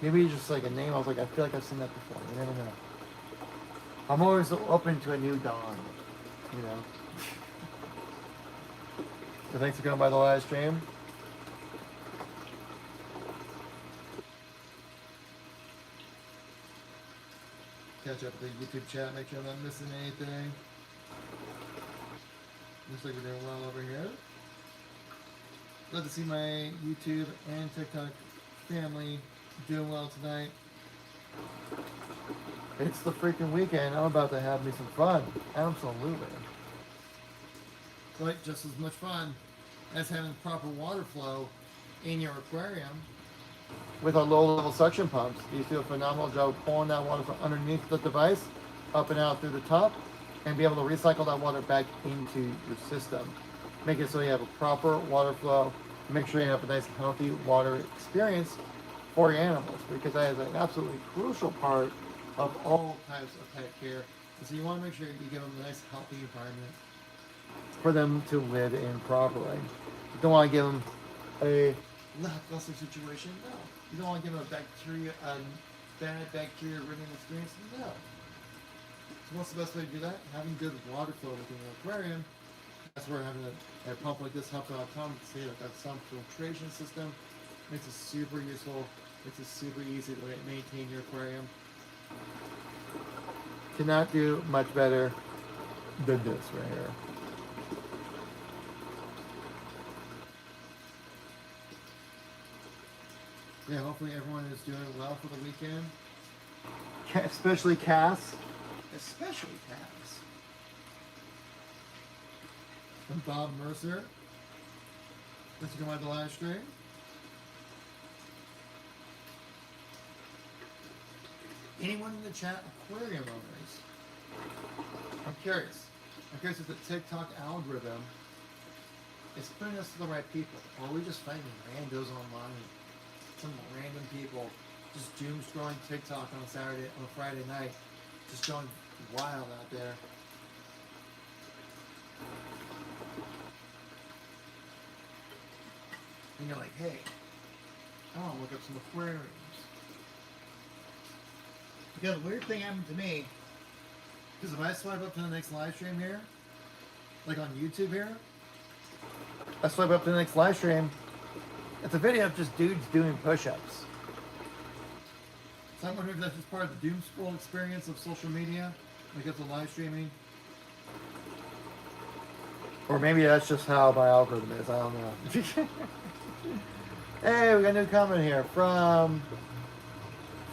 it's just like a name. I was like, I feel like I've seen that before. You never know. I'm always open to a new dawn, you know. So thanks for coming by the live stream. Catch up with the YouTube chat, make sure I'm not missing anything. Looks like we're doing well over here. Glad to see my YouTube and TikTok family doing well tonight. It's the freaking weekend. I'm about to have me some fun. Absolutely. It's like just as much fun as having proper water flow in your aquarium. With our low-level suction pumps, you do a phenomenal job of pulling that water from underneath the device, up and out through the top, and be able to recycle that water back into your system. Make it so you have a proper water flow. Make sure you have a nice, healthy water experience for your animals, because that is an absolutely crucial part of all types of pet care. And so you want to make sure you give them a nice, healthy environment for them to live in properly. You don't want to give them a lackluster situation, no. You don't want to give them a bad bacteria-ridden experience, no. So what's the best way to do that? Having good water flow within your aquarium. That's where having a pump like this helps out a ton. See, like got some filtration system. Makes it super useful. Makes it super easy to maintain your aquarium. Cannot do much better than this right here. Yeah, hopefully everyone is doing well for the weekend. Especially Cass. Especially Cass. And Bob Mercer. Let's go on the live stream. Anyone in the chat, aquarium owners? I'm curious. I'm curious if the TikTok algorithm is putting us to the right people, or are we just finding randos online? Some random people just doom scrolling TikTok on a Friday night, just going wild out there. And you're like, hey, I want to look up some aquariums. Because the weird thing happened to me, because if I swipe up to the next live stream here, like on YouTube here, I swipe up to the next live stream, it's a video of just dudes doing push-ups. So I wonder if that's just part of the doom scroll experience of social media, like it's a live streaming. Or maybe that's just how my algorithm is, I don't know. Hey, we got a new comment here from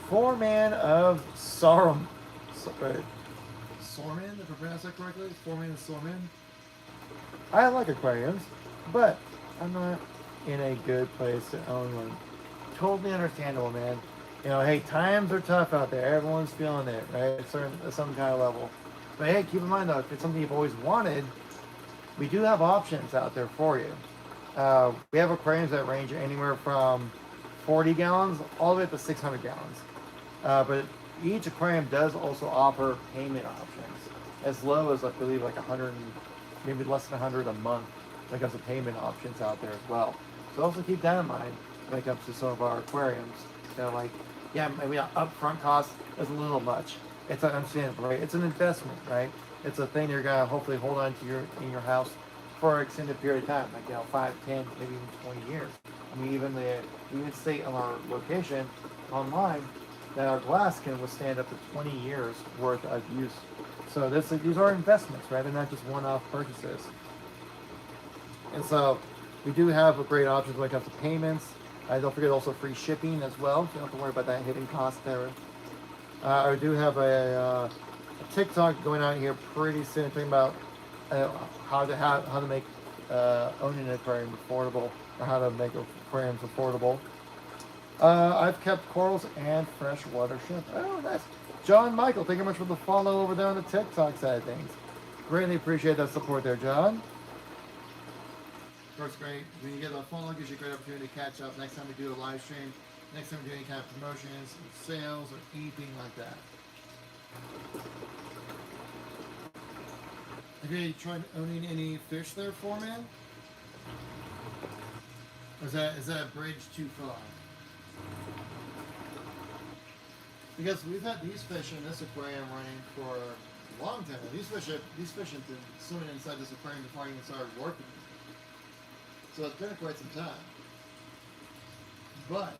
Foreman of Sorman, if I pronounce that correctly. Foreman of Sorman. I like aquariums, but I'm not in a good place to own one. Totally understandable, man. You know, hey, times are tough out there. Everyone's feeling it, right? At some kind of level. But hey, keep in mind though, if it's something you've always wanted, we do have options out there for you. We have aquariums that range anywhere from 40 gallons all the way up to 600 gallons. But each aquarium does also offer payment options, as low as I believe like 100, maybe less than 100 a month. When it comes to payment options out there as well. So also keep that in mind when it comes to some of our aquariums. You know, like, yeah, maybe upfront cost is a little much. It's understandable, right? It's an investment, right? It's a thing you're gonna hopefully hold on to in your house for an extended period of time, like 5, 10, maybe even 20 years. I mean, even state on our location online that our glass can withstand up to 20 years worth of use. So these are investments, right? They're not just one-off purchases. And so we do have great options when it comes to payments. Don't forget also free shipping as well. You don't have to worry about that hidden cost there. I do have a TikTok going out here pretty soon talking about how to make owning an aquarium affordable, or how to make aquariums affordable. I've kept corals and freshwater shrimp. Oh, nice. John Michael, thank you very much for the follow over there on the TikTok side of things. Greatly appreciate that support there, John. Of course, great. When you get a follow, it gives you a great opportunity to catch up next time we do a live stream, next time we do any kind of promotions, sales, or anything like that. Have you tried owning any fish there, Foreman? Or is that a bridge too far? Because we've had these fish in this aquarium running for a long time. These fish have been swimming inside this aquarium before I even started working. So it's been quite some time. But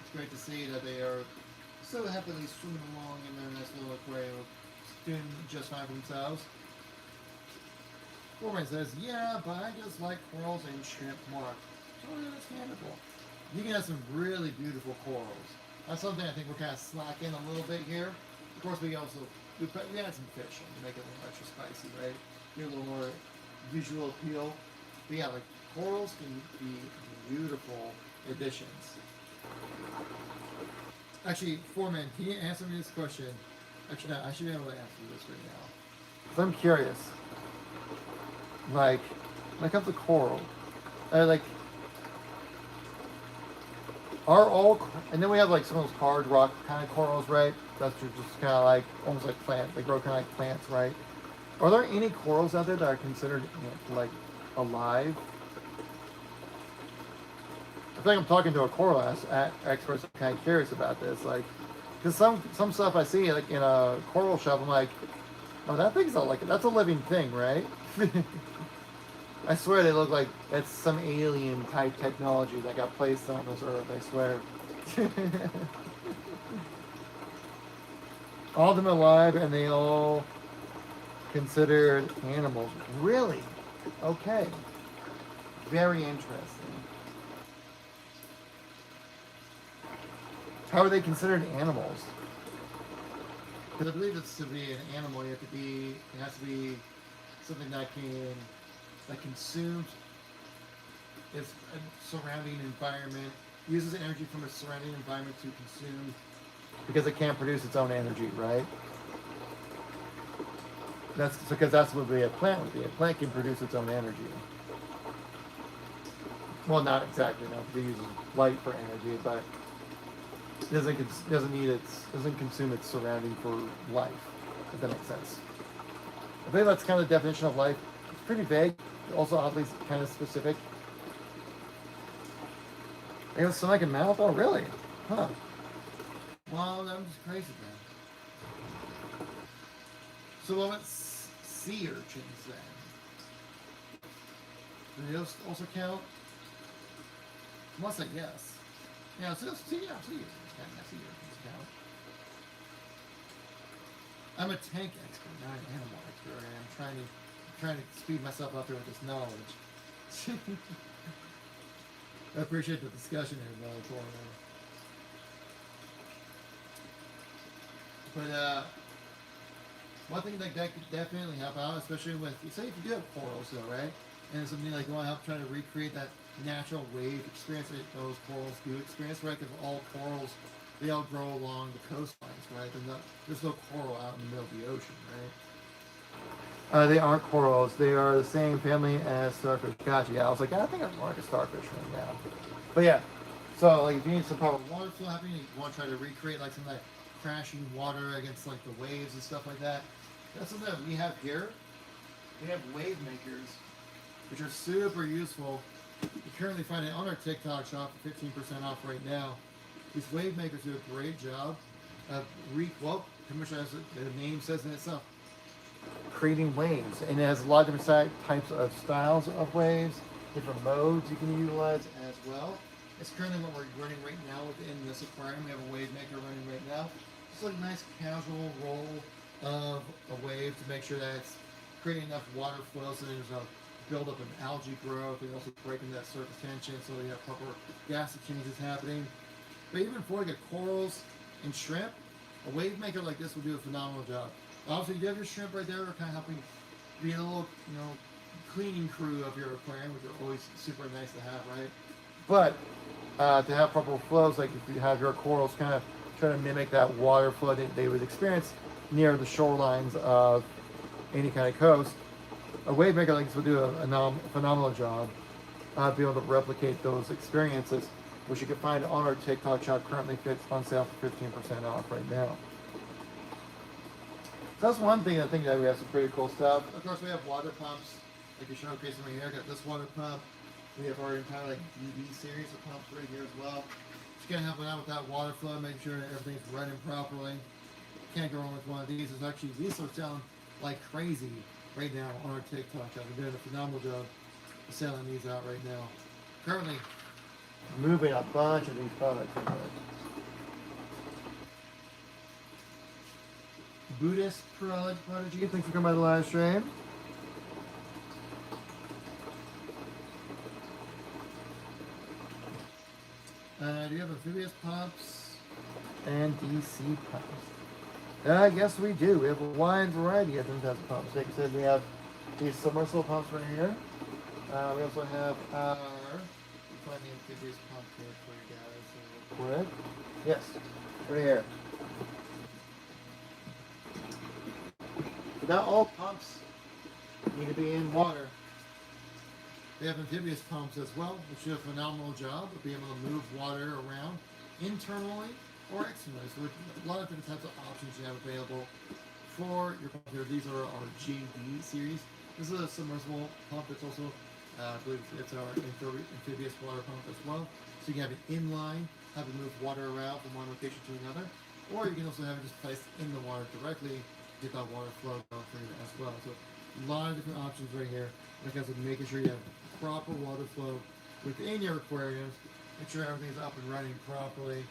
it's great to see that they are so happily swimming along in their nice little aquarium, doing just fine for themselves. Foreman says, yeah, but I just like corals and shrimp more. Totally understandable. You can have some really beautiful corals. That's something I think we're kind of slacking a little bit here. Of course, we had some fish in to make it a little extra spicy, right? Give it a little more visual appeal. But yeah, like corals can be beautiful additions. Actually, Foreman, can you answer me this question? Actually, no, I should be able to answer this right now. So I'm curious. Like, when it comes to coral, like, are all, and then we have like some of those hard rock kind of corals, right? That's just kind of like, almost like plants. They grow kind of like plants, right? Are there any corals out there that are considered, like, alive? I think I'm talking to a coral expert. So I'm kind of curious about this, like, because some stuff I see like in a coral shop, I'm like, oh, that thing's that's a living thing, right? I swear they look like it's some alien type technology that got placed on this earth. I swear. All of them alive, and they all considered animals. Really? Okay. Very interesting. How are they considered animals? Because I believe it's to be an animal, it has to be something that consumes its surrounding environment, uses energy from its surrounding environment to consume, because it can't produce its own energy, right? That's because that's what a plant would be. A plant can produce its own energy. Well, not exactly, no, because it uses light for energy, but it doesn't consume its surrounding for life, if that makes sense. I think that's kind of the definition of life. It's pretty vague, also oddly kind of specific. They have a stomach and mouth? Oh, really? Huh. Well, that was crazy, man. So what about sea urchins then? Do those also count? I must say yes. Yeah, so sea urchins count. I'm a tank expert, not an animal expert, and I'm trying to speed myself up there with this knowledge. I appreciate the discussion here, though, but one thing that could definitely help out, especially with, say if you do have corals though, right? And something like you want to help try to recreate that natural wave experience that those corals do experience, right? Because all corals, they all grow along the coastlines, right? There's no coral out in the middle of the ocean, right? They aren't corals. They are the same family as starfish. Gotcha. Yeah, I was like, I think I'm more like a starfish right now. But yeah, so like if you need some proper water flow happening, you want to try to recreate like some of that crashing water against like the waves and stuff like that. That's something that we have here. We have wave makers, which are super useful. You currently find it on our TikTok shop for 15% off right now. These wave makers do a great job of pretty much as the name says in itself, creating waves. And it has a lot of different types of styles of waves, different modes you can utilize as well. It's currently what we're running right now within this aquarium. We have a wave maker running right now. Just like a nice casual roll of a wave to make sure that it's creating enough water flow so there's a buildup of algae growth, and also breaking that surface tension so you have proper gas exchanges happening. But even for like corals and shrimp, a wave maker like this will do a phenomenal job. Obviously, you have your shrimp right there, kind of helping be a little, cleaning crew of your aquarium, which are always super nice to have, right? But to have proper flows, like if you have your corals kind of try to mimic that water flow that they would experience near the shorelines of any kind of coast, a wave maker like this will do a phenomenal job being able to replicate those experiences, which you can find on our TikTok shop. Currently on sale for 15% off right now. So that's one thing I think that we have some pretty cool stuff. Of course, we have water pumps. Like you're showcasing right here, I got this water pump. We have our entire like DV series of pumps right here as well. Just gonna help it out with that water flow, make sure everything's running properly. Can't go wrong with one of these. It's actually, these are selling like crazy right now on our TikTok. I've been doing a phenomenal job of selling these out right now. Currently moving a bunch of these products. Buddhist Prodigy, thanks for coming by the live stream. Do you have amphibious pumps and DC pumps? Yes, we do. We have a wide variety of different types of pumps. Like I said, we have these submersible pumps right here. We also have our, find the amphibious pump here for you guys real quick. Yes, right here. Not all pumps need to be in water. They have amphibious pumps as well, which do a phenomenal job of being able to move water around internally or externally. So a lot of different types of options you have available for your pump here. These are our GD series. This is a submersible pump. It's also, I believe it's our amphibious water pump as well. So you can have it inline, have it move water around from one location to another, or you can also have it just placed in the water directly, get that water flow going for you as well. So a lot of different options right here. Like I said, making sure you have proper water flow within your aquariums, make sure everything's up and running properly.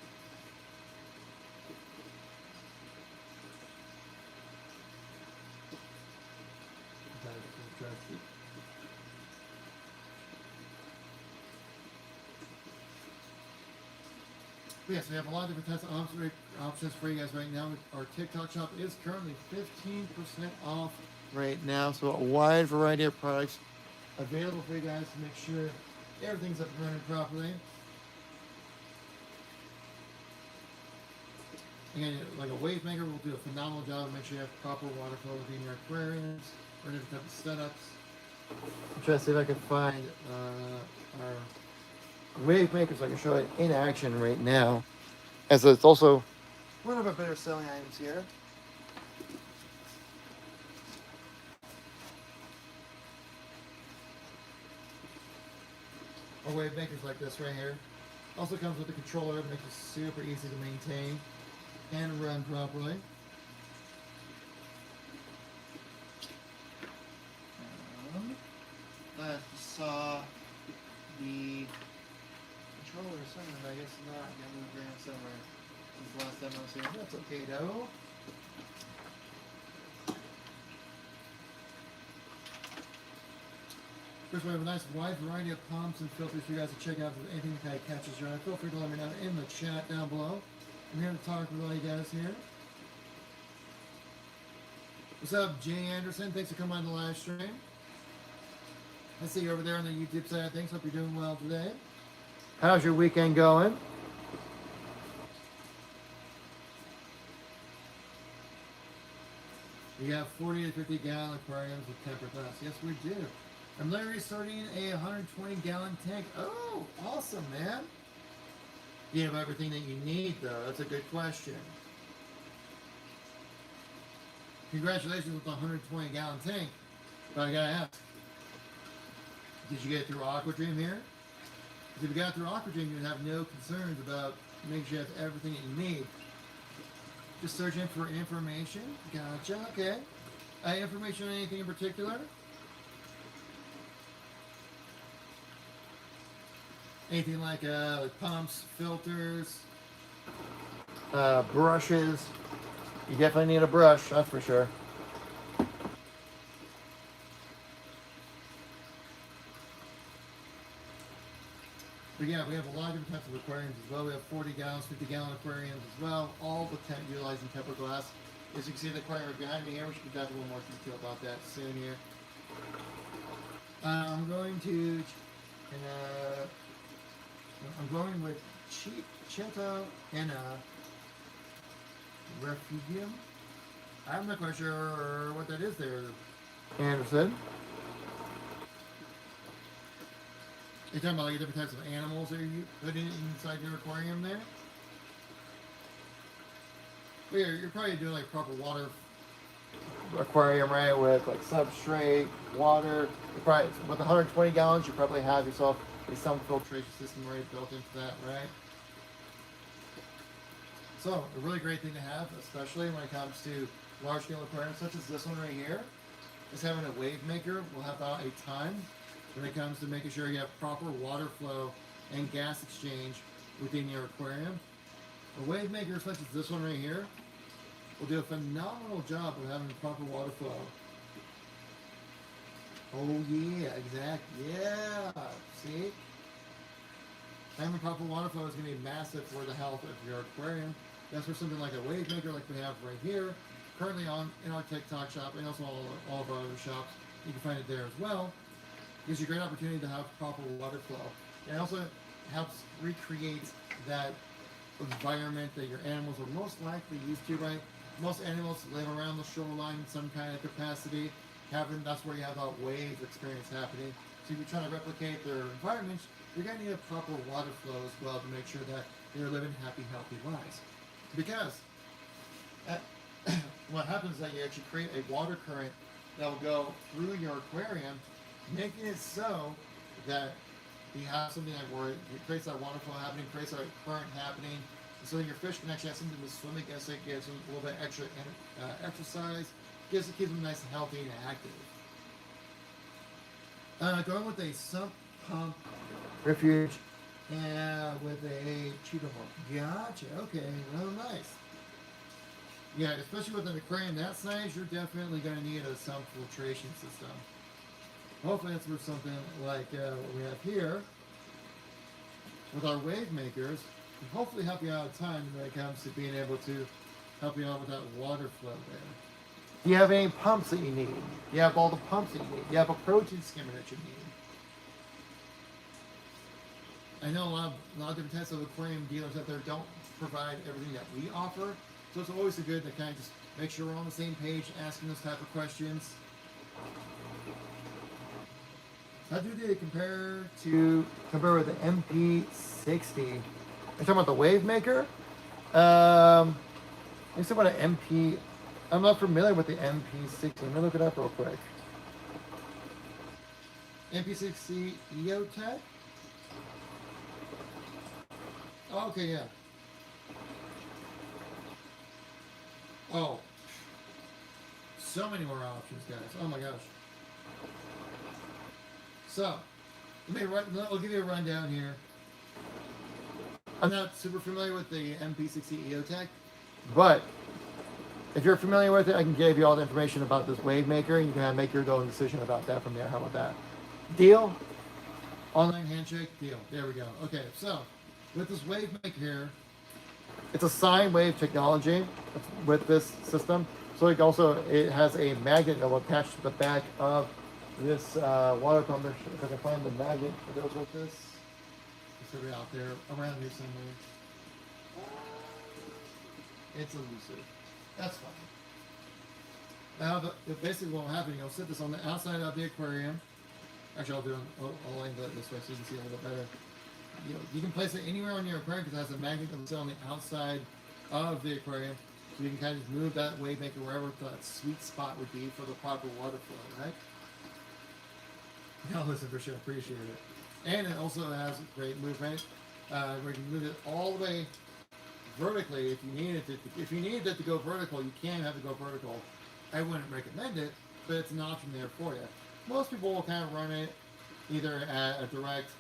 Yes, we have a lot of different types of options for you guys right now. Our TikTok shop is currently 15% off right now, so a wide variety of products available for you guys to make sure everything's up and running properly. Again, like a wave maker will do a phenomenal job to make sure you have proper water flow within your aquariums or different types of setups. I'm trying to see if I can find our wave maker so I can show it in action right now, as it's also one of our better selling items here. Our wave makers like this right here. Also comes with a controller, makes it super easy to maintain and run properly. I saw the controller somewhere, but I guess not. I got moved around somewhere. This is the last time I was here. That's okay though. First, we have a nice wide variety of pumps and filters for you guys to check out. If anything kind of catches your eye, feel free to let me know in the chat down below. I'm here to talk with all you guys here. What's up, Jay Anderson? Thanks for coming on the live stream. I see you over there on the YouTube side of things. Hope you're doing well today. How's your weekend going? We have 40 to 50 gallon aquariums with tempered glass. Yes, we do. I'm literally starting a 120 gallon tank. Oh, awesome, man. You have everything that you need, though. That's a good question. Congratulations with the 120 gallon tank. But I gotta ask, did you get it through Aquadream here? Because if you got it through Aquadream, you'd have no concerns about making sure you have everything that you need. Just searching for information. Gotcha, okay. Information on anything in particular? Anything like pumps, filters, brushes. You definitely need a brush, that's for sure. But yeah, we have a lot of different types of aquariums as well. We have 40 gallons, 50 gallon aquariums as well, all with utilizing tempered glass. As you can see the aquarium behind me here, we should dive a little more detail about that soon here. I'm going to, I'm going with Cheto and Refugium. I'm not quite sure what that is there, Anderson. You're talking about like different types of animals that you put in inside your aquarium there? Well, you're probably doing like proper water aquarium, right, with like substrate, water. You probably, with 120 gallons, you probably have yourself some filtration system already built into that, right? So a really great thing to have, especially when it comes to large scale aquariums such as this one right here, is having a wave maker will help out a ton when it comes to making sure you have proper water flow and gas exchange within your aquarium. A wave maker such as this one right here will do a phenomenal job of having proper water flow. Oh yeah, exactly. Yeah, see? Having proper water flow is going to be massive for the health of your aquarium. That's where something like a wave maker, like we have right here, currently in our TikTok shop, and also all of our other shops, you can find it there as well. Gives you a great opportunity to have proper water flow. It also helps recreate that environment that your animals are most likely used to, right? Most animals live around the shoreline in some kind of capacity. That's where you have that wave experience happening. So if you're trying to replicate their environments, you're going to need a proper water flow as well to make sure that they're living happy, healthy lives. Because what happens is that you actually create a water current that will go through your aquarium, making it so that you have something that where it creates that water flow happening, creates that current happening, so that your fish can actually have something to swim against. It gives them a little bit extra exercise, keeps them nice and healthy and active. Going with a sump pump refuge with a cheetah horn. Gotcha. Okay. Well, nice. Yeah, especially with an aquarium that size, you're definitely going to need a sump filtration system. Hopefully that's for something like what we have here with our wave makers. And hopefully help you out a ton when it comes to being able to help you out with that water flow there. Do you have any pumps that you need? Do you have all the pumps that you need? Do you have a protein skimmer that you need? I know a lot of different types of aquarium dealers out there don't provide everything that we offer. So it's always good to kind of just make sure we're on the same page asking those type of questions. How do they compare with the MP60? You're talking about the wave maker? Let's talk about an MP. I'm not familiar with the MP60. Let me look it up real quick. MP60 EOTech? Oh, okay, yeah. Oh, so many more options, guys. Oh my gosh. So, I'll give you a rundown here. I'm not super familiar with the MP60 EOTech, but if you're familiar with it, I can give you all the information about this wave maker, and you can make your own decision about that from there. How about that? Deal? Online handshake? Deal. There we go. Okay, so with this wave maker here, it's a sine wave technology with this system. So it has a magnet that will attach to the back of this water pump. If I can find the magnet that goes with this. It's over out there, around here somewhere. It's elusive. That's fine. Now, basically what will happen, you'll set this on the outside of the aquarium. Actually, I'll angle it this way so you can see a little bit better. You can place it anywhere on your aquarium because it has a magnet that will sit on the outside of the aquarium. So you can kind of move that wave maker wherever that sweet spot would be for the proper water flow, right? Now listen, for sure, appreciate it. And it also has great movement where you can move it all the way vertically if you needed it. If you needed it to go vertical, you can have it go vertical. I wouldn't recommend it, but it's an option there for you. Most people will kind of run it either at a direct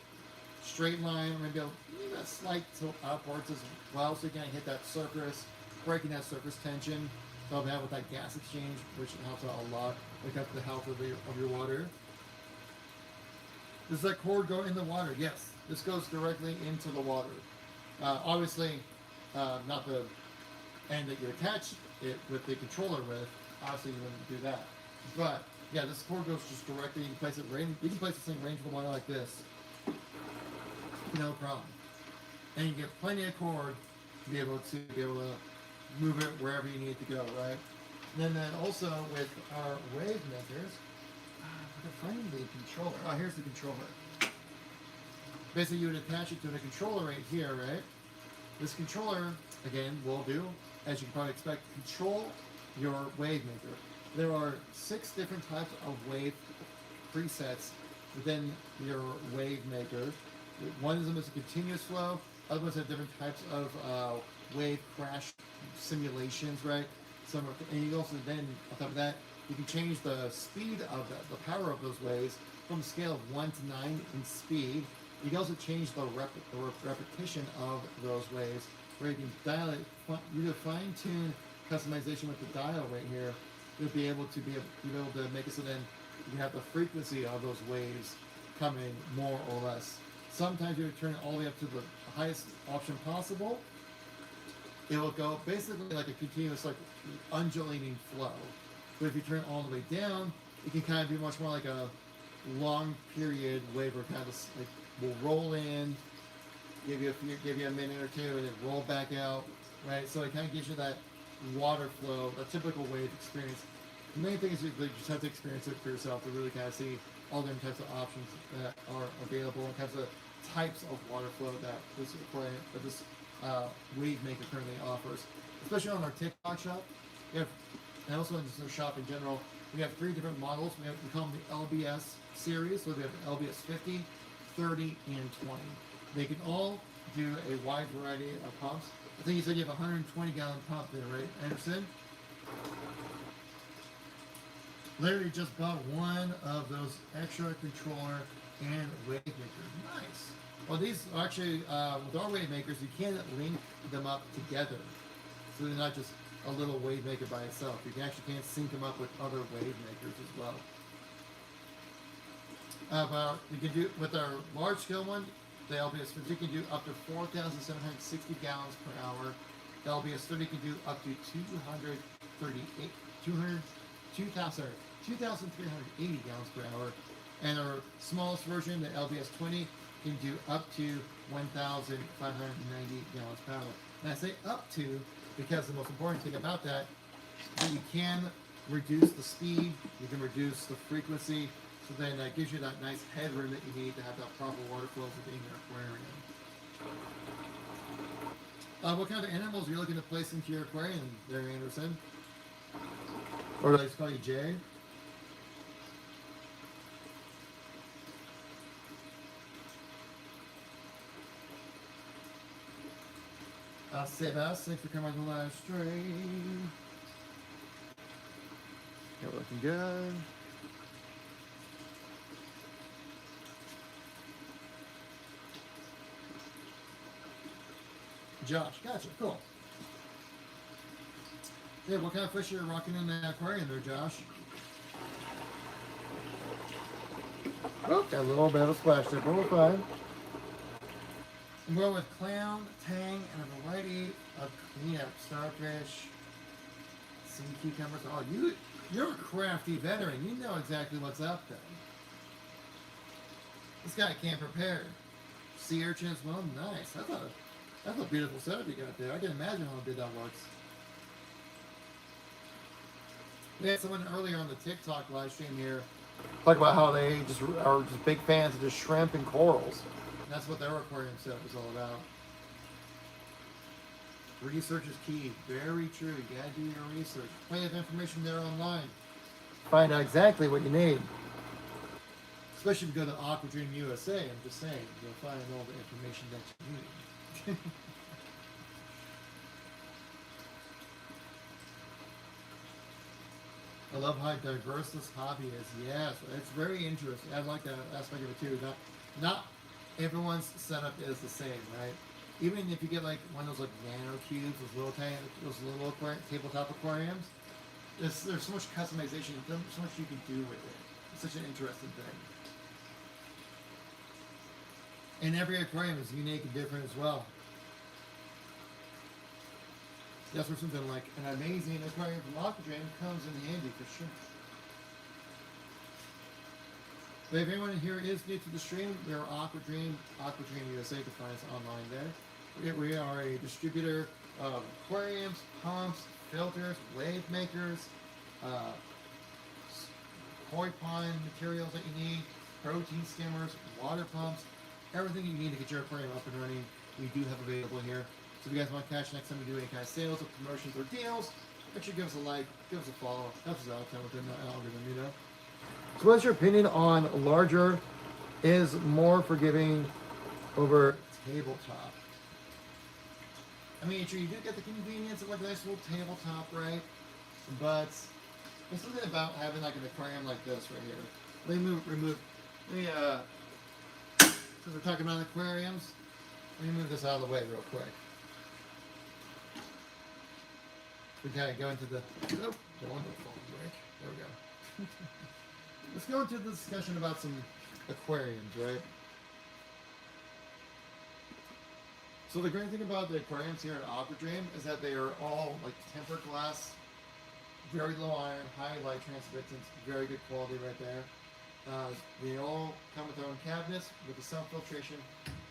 straight line or maybe a slight tilt upwards as well, so you can hit that surface, breaking that surface tension. So help out with that gas exchange, which helps out a lot when it comes to the health of your water. Does that cord go in the water? Yes, this goes directly into the water. Obviously, not the end that you attach it with the controller with. Obviously, you wouldn't do that. But yeah, this cord goes just directly. You can place it you can place this thing right into the water like this, no problem. And you get plenty of cord to be able to move it wherever you need it to go, right? And then also with our wave makers, I can find the controller. Oh, here's the controller. Basically, you would attach it to the controller right here, right? This controller, again, will do, as you can probably expect, control your wave maker. there are 6 different types of wave presets within your wave maker. One of them is a continuous flow. Other ones have different types of wave crash simulations, right? And you also then, on top of that, you can change the speed of the power of those waves from a scale of 1 to 9 in speed. You can also change the repetition of those waves, where you can dial it. You do fine-tune customization with the dial right here. You'll be able to make it so then you can have the frequency of those waves coming more or less. Sometimes you turn it all the way up to the highest option possible. It will go basically like a continuous, like undulating flow. But if you turn it all the way down, it can kind of be much more like a long period wave, where kind of like will roll in, give you a minute or two, and then roll back out, right? So it kind of gives you that water flow, a typical wave experience. The main thing is you just have to experience it for yourself to really kind of see all different types of options that are available, and types of water flow that this wave maker currently offers. Especially on our TikTok shop, we have, and also in the shop in general, we have 3 different models. We call them the LBS series. So we have LBS 50, 30, and 20. They can all do a wide variety of pumps. I think you said you have a 120-gallon pump there, right, Anderson? Literally just bought one of those extra controller and wave makers. Nice. Well, these are actually, with our wave makers, you can't link them up together. So they're not just a little wave maker by itself. You actually can't sync them up with other wave makers as well. You can do, with our large scale one, the LBS 50 can do up to 4,760 gallons per hour. The LBS 30 can do up to 2,380 gallons per hour. And our smallest version, the LBS 20, can do up to 1,590 gallons per hour. And I say up to because the most important thing about that is that you can reduce the speed, you can reduce the frequency, so then that gives you that nice headroom that you need to have that proper water flow within your aquarium. What kind of animals are you looking to place into your aquarium there, Anderson? Or do I just call you Jay? Sebas, thanks for coming on the live stream. You're looking good. Josh, gotcha, cool. Yeah, what kind of fish are you rocking in the aquarium there, Josh? Oh, got a little bit of a splash there, but we're fine. I'm going with clown, tang, and a variety of cleanup starfish, sea cucumbers. Oh, you're a crafty veteran. You know exactly what's up there. This guy came prepared. Sea urchins, well, nice. That's a beautiful setup you got there. I can imagine how good that looks. We had someone earlier on the TikTok live stream here talk about how they just are just big fans of just shrimp and corals. And that's what their aquarium setup is all about. Research is key. Very true. You gotta do your research. Plenty of information there online. Find out exactly what you need. Especially if you go to Aquadream USA, I'm just saying, you'll find all the information that you need. I love how diverse this hobby is. Yes, it's very interesting. I like that aspect of it too. Not everyone's setup is the same, right? Even if you get like one of those like nano cubes, those little tabletop aquariums, there's so much customization, there's so much you can do with it. It's such an interesting thing. And every aquarium is unique and different as well. That's where something like an amazing aquarium from Aquadream comes in handy for sure. But if anyone here is new to the stream, we are Aquadream USA, to find us online there. We are a distributor of aquariums, pumps, filters, wave makers, koi pond materials that you need, protein skimmers, water pumps, everything you need to get your aquarium up and running, we do have available here. So if you guys want to catch next time we do any kind of sales or promotions or deals, Actually, give us a like, give us a follow. Helps us out kind of within the algorithm, you know. So, what's your opinion on larger is more forgiving over tabletop? I mean, sure, you do get the convenience of like a nice little tabletop, right? But there's something about having like an aquarium like this right here. Let me since we're talking about aquariums, let me move this out of the way real quick. We kind of go into the, oh, the window falls break. There we go. Let's go into the discussion about some aquariums, right? So the great thing about the aquariums here at Aquadream is that they are all like tempered glass, very low iron, high light transmittance, very good quality right there. They all come with their own cabinets with the self-filtration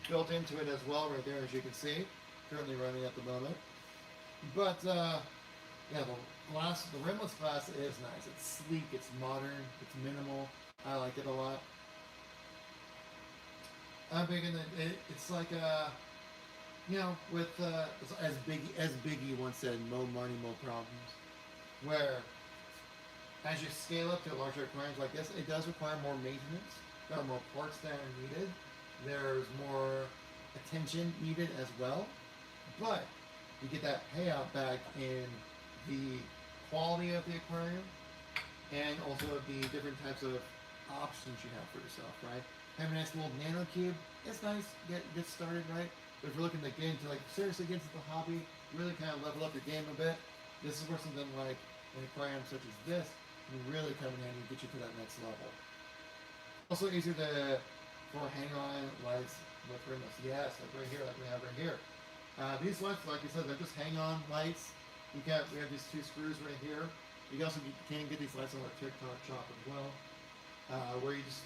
built into it as well right there, as you can see. Currently running at the moment. But yeah, the rimless glass is nice. It's sleek, it's modern, it's minimal. I like it a lot. I'm big in it. It's like you know, with as Biggie once said, "Mo money, mo problems." Where as you scale up to larger aquariums like this, it does require more maintenance. There are more parts that are needed. There's more attention needed as well. But you get that payout back in the quality of the aquarium and also the different types of options you have for yourself, right? Having a nice little nano cube, it's nice, get started, right? But if you're looking to get into like seriously get into the hobby, really kind of level up your game a bit, this is where something like an aquarium such as this can really come in handy and get you to that next level. Also easier for hang-on lights with rimless. Yes, like right here, like we have right here. These lights, like I said, they're just hang-on lights. We have these two screws right here. You also can get these lights on our TikTok shop as well, where you just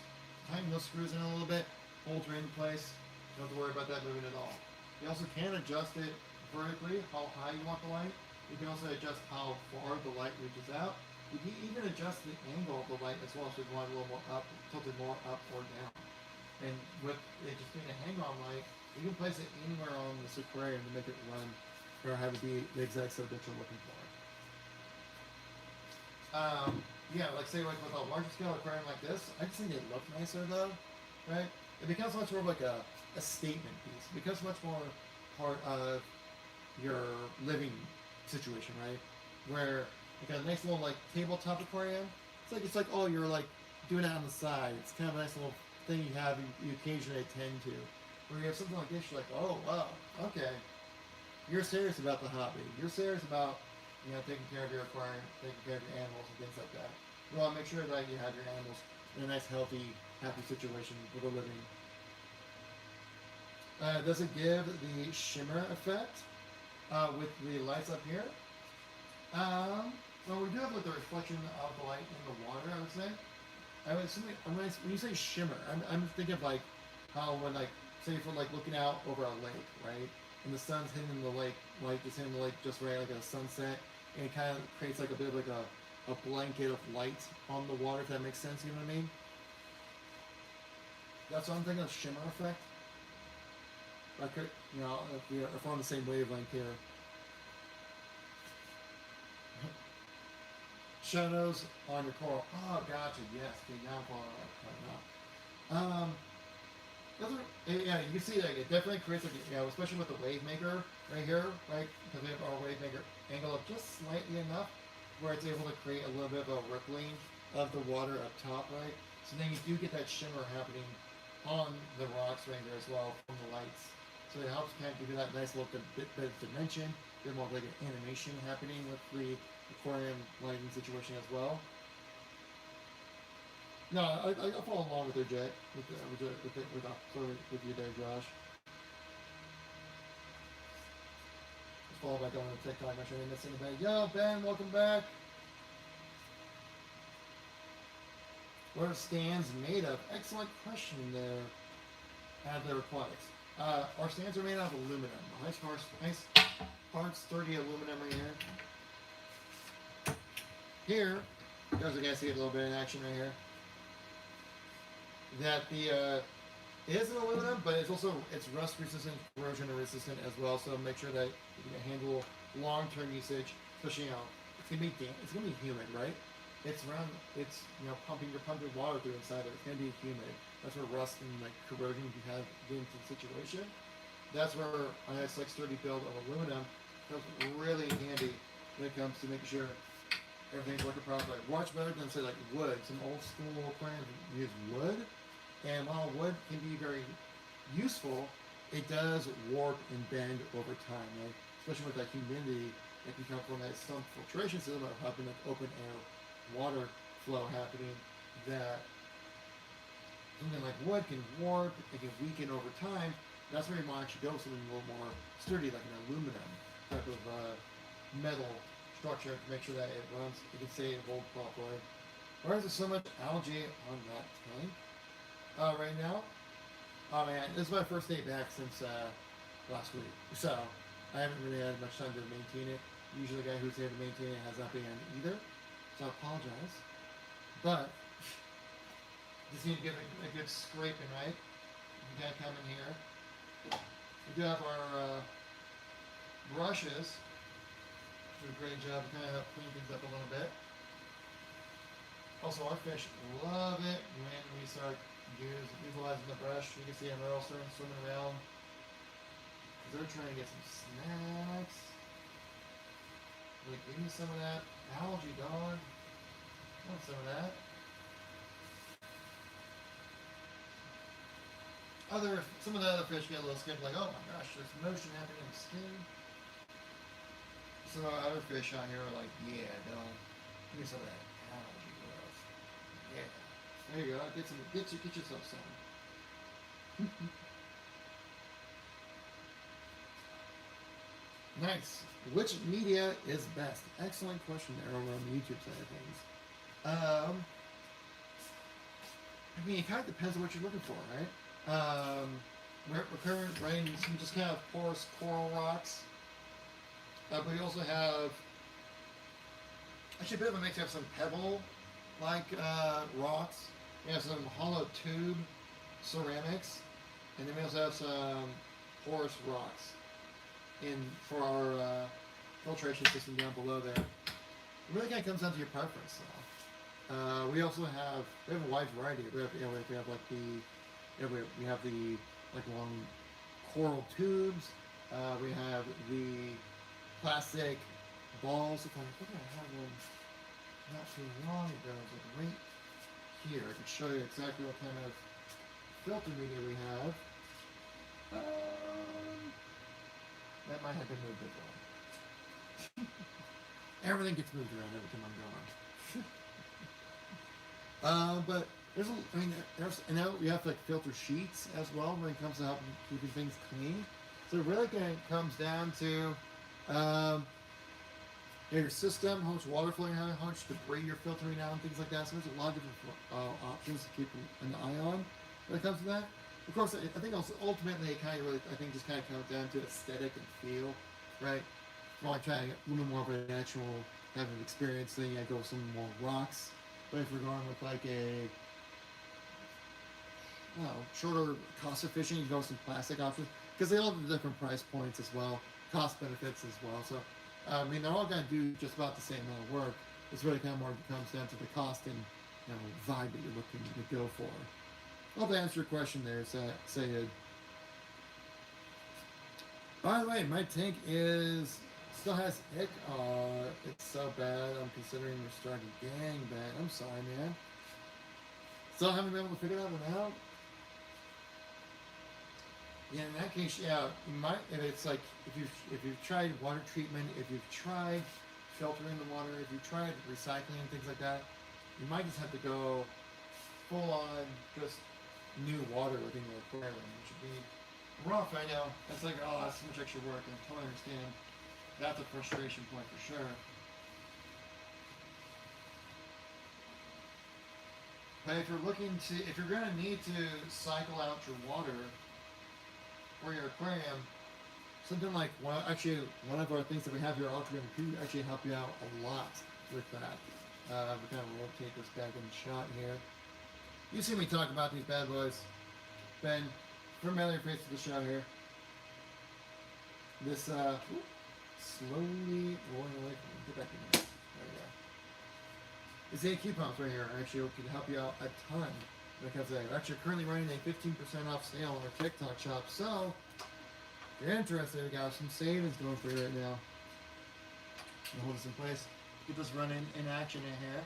tighten those screws in a little bit, hold her in place. Don't have to worry about that moving at all. You also can adjust it vertically, how high you want the light. You can also adjust how far the light reaches out. You can even adjust the angle of the light as well, so you want a little more up, tilted more up or down. And with it just being a hang-on light, you can place it anywhere on this aquarium to make it run or have it be the exact set that you're looking for. Yeah, like say like with a larger scale aquarium like this, I just think they look nicer though, right? It becomes much more like a statement piece. It becomes much more part of your living situation, right? Where you got a nice little like tabletop aquarium. It's like oh you're like doing it on the side. It's kind of a nice little thing you have you occasionally attend to. Where you have something like this, you're like, oh wow, okay. You're serious about the hobby. You're serious about taking care of your aquarium, taking care of your animals and things like that. You want to make sure that you have your animals in a nice, healthy, happy situation with a living. Does it give the shimmer effect with the lights up here? Well, we do have like the reflection of the light in the water, I would say. When you say shimmer, I'm thinking of like how when like, say if we're like looking out over a lake, right? And the sun's hitting the lake, light is hitting the lake just right like a sunset, and it kind of creates like a bit of like a blanket of light on the water, if that makes sense, you know what I mean? That's what I'm thinking of, shimmer effect. Like, if we're on the same wavelength here. Shadows on your coral. Oh, gotcha. Yes. Okay, now I'm following right now. Yeah, you can see like it definitely creates like especially with the wave maker right here, right? Because we have our wave maker angled up just slightly enough where it's able to create a little bit of a rippling of the water up top, right? So then you do get that shimmer happening on the rocks right there as well from the lights. So it helps kind of give you that nice little bit of dimension, a bit more like an animation happening with the aquarium lighting situation as well. No, I follow along with you, Jay. With you there, Josh. Just follow back on the TikTok. Make sure I didn't miss anybody. Yo, Ben, welcome back. What are stands made of? Excellent question there. Their aquatics. Our stands are made out of aluminum. Nice parts, sturdy aluminum right here. Here, you guys are gonna see a little bit in action right here. That it is an aluminum, but it's rust resistant, corrosion resistant as well. So make sure that you can handle long-term usage, especially it's gonna be humid, right? It's around, it's, you know, you're pumping water through inside of it. It's gonna be humid. That's where rust and like corrosion can have get into the situation. That's where a nice like sturdy build of aluminum comes really handy when it comes to making sure everything's working properly. Much better than say like wood. Some old school aquariums use wood, and while wood can be very useful, it does warp and bend over time, right? Especially with that humidity that can come from that sump filtration system of having like open air water flow happening. That something like wood can warp, it can weaken over time. That's where you might actually go with something a little more sturdy, like an aluminum type of metal structure to make sure that it runs, it can stay and hold properly. Why is there so much algae on that tank right now? Oh man, this is my first day back since last week, so I haven't really had much time to maintain it. Usually the guy who's here to maintain it has not been either, so I apologize. But just need to give it a good scraping, right? You gotta come in here. We do have our brushes. Do a great job of kind of help clean things up a little bit. Also, our fish love it when we start utilizing the brush. You can see them, they're all starting to swim around because they're trying to get some snacks. Like, give me some of that algae, dog. I want some of that. Some of the other fish get a little scared, like, oh my gosh, there's motion happening in the skin. Some of our other fish out here are like, yeah, don't give me some of that algae growth. Yeah, there you go. Get yourself some. Nice. Which media is best? Excellent question there over on the YouTube side of things. I mean, it kind of depends on what you're looking for, right? Recurrent rain, some just kind of porous coral rocks. But we also have actually a bit of a mix. We have some pebble-like rocks. We have some hollow tube ceramics, and then we also have some porous rocks for our filtration system down below there. It really kind of comes down to your preference, though. We also have a wide variety. We have like we have the like long coral tubes. We have the plastic balls. If I think I had one not too long ago, like right here. I can show you exactly what kind of filter media we have. That might have been moved as well. Everything gets moved around every time I'm gone. But and now we have like filter sheets as well when it comes to helping keeping things clean. So it really kind of comes down to your system, how much water flow you have, how much debris you're filtering out, and things like that. So there's a lot of different options to keep an eye on when it comes to that. Of course, I think also ultimately it kind of really, I think just kind of comes down to aesthetic and feel, right? If you want to try a little more of a natural kind of experience thing, I go with some more rocks. But if we're going with like a shorter cost efficient, you go with some plastic options because they all have different price points as well, cost benefits as well. So I mean, they're all going to do just about the same amount of work. It's really kind of more comes down to the cost and vibe that you're looking to go for. I'll answer your question there, Sayed. By the way, my tank still has ick. It's so bad. I'm considering restarting gang bad. I'm sorry, man. Still haven't been able to figure that one out. Yeah, in that case, yeah, you might. If it's like if you've tried water treatment, if you've tried filtering the water, if you've tried recycling and things like that, you might just have to go full on just new water within your aquarium, which would be rough. I know. That's like, oh, that's so much extra work. I totally understand. That's a frustration point for sure. But if you're going to need to cycle out your water for your aquarium, something like, one of our things that we have here at Aquadream could actually help you out a lot with that. We kind of rotate this back in the shot here. You see me talk about these bad boys. Ben, familiar face to the shot here. This slowly rolling away from me. Get back in there. These AQ pumps right here actually can help you out a ton when it comes to that. We're actually currently running a 15% off sale on our TikTok shop, so if you're interested, we got some savings going for you right now. I'll hold this in place. Get this running in action in here.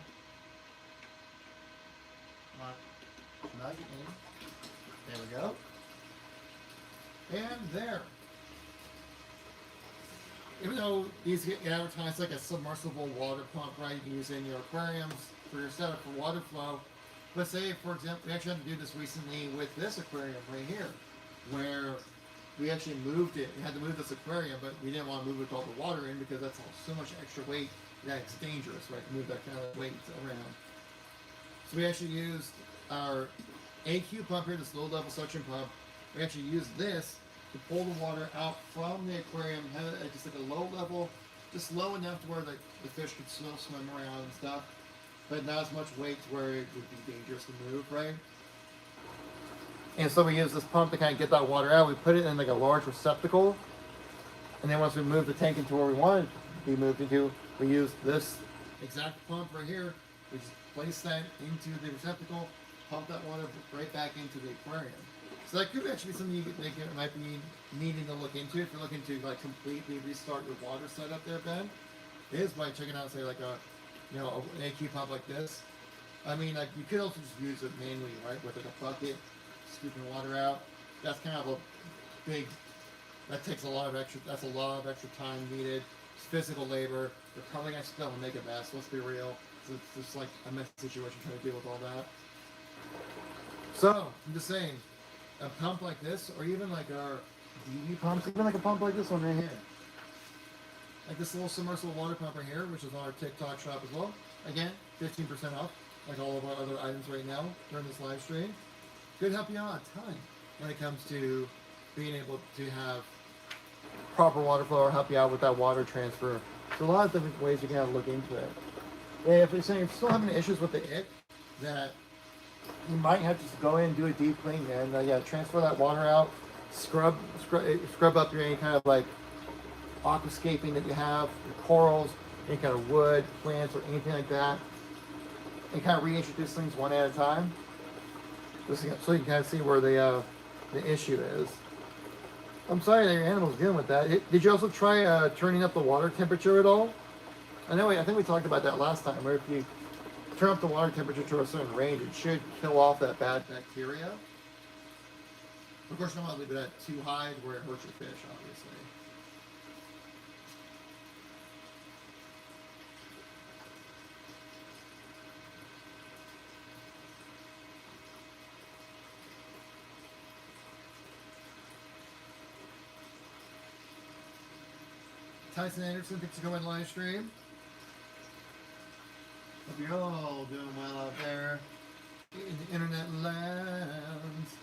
Plug it in. There we go. And there. Even though these get advertised like a submersible water pump, right? You can use it in your aquariums for your setup for water flow. Let's say, for example, we actually had to do this recently with this aquarium right here, where we actually moved it. We had to move this aquarium, but we didn't want to move it with all the water in because that's so much extra weight that it's dangerous, right? To move that kind of weight around. So we actually used our AQ pump here, this low level suction pump. We actually used this to pull the water out from the aquarium, have it at just like a low level, just low enough to where the fish could still swim around and stuff, but not as much weight to where it would be dangerous to move, right? And so we use this pump to kind of get that water out. We put it in like a large receptacle, and then once we move the tank into where we want it to be moved into, we use this exact pump right here. We just place that into the receptacle, pump that water right back into the aquarium. So that could actually be something you might be needing to look into if you're looking to like completely restart your water setup there, Ben. It is by checking out, say, like an AQ pump like this. I mean, like you could also just use it manually, right, with like a bucket, scooping water out. That's kind of a big. That takes a lot of extra. That's a lot of extra time needed. It's physical labor. They're probably gonna still make a mess. Let's be real. So it's just like a messy situation trying to deal with all that. So I'm just saying. A pump like this, or even like our DV pumps, even like a pump like this one right here. Like this little submersible water pump right here, which is on our TikTok shop as well. Again, 15% off, like all of our other items right now during this live stream. Could help you out a ton when it comes to being able to have proper water flow or help you out with that water transfer. So a lot of different ways you can kind of look into it. And if you're saying you're still having issues with the ick, that you might have to just go in and do a deep clean and yeah, transfer that water out, scrub up your any kind of like aquascaping that you have, your corals, any kind of wood, plants, or anything like that, and kind of reintroduce things one at a time, just so you can kind of see where the issue is. I'm sorry that your animal's dealing with that. Did you also try turning up the water temperature at all? I think we talked about that last time, where if you turn up the water temperature to a certain range, it should kill off that bad bacteria. Of course, you don't want to leave it at too high where it hurts your fish, obviously. Tyson Anderson, thanks for coming live stream. Hope you're all doing well out there in the internet lands.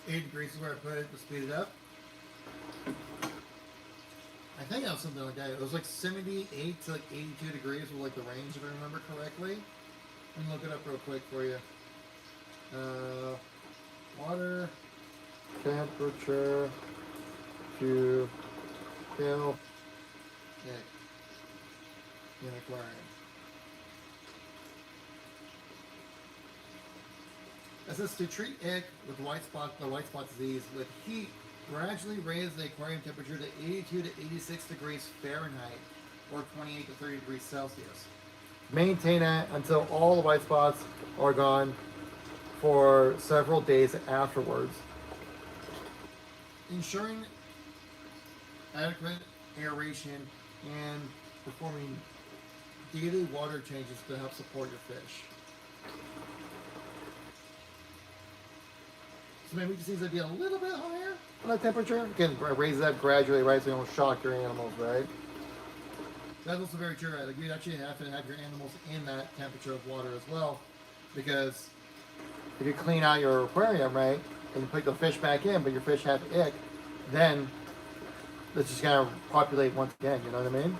$8 degrees is where I put it to speed it up. I think that was something like that. It was like 78 to like 82 degrees was like the range, if I remember correctly. Let me look it up real quick for you. Water temperature to kill ick in aquarium. It says to treat ick with the white spot disease with heat, gradually raise the aquarium temperature to 82 to 86 degrees Fahrenheit or 28 to 30 degrees Celsius. Maintain that until all the white spots are gone for several days afterwards. Ensuring adequate aeration and performing daily water changes to help support your fish. So maybe it just needs to be a little bit higher on that temperature. Again, raise that gradually, right, so you don't shock your animals, right? That's also very true, right? Like you actually have to have your animals in that temperature of water as well, because if you clean out your aquarium, right, and you put the fish back in, but your fish have ick, then it's just gonna populate once again, you know what I mean?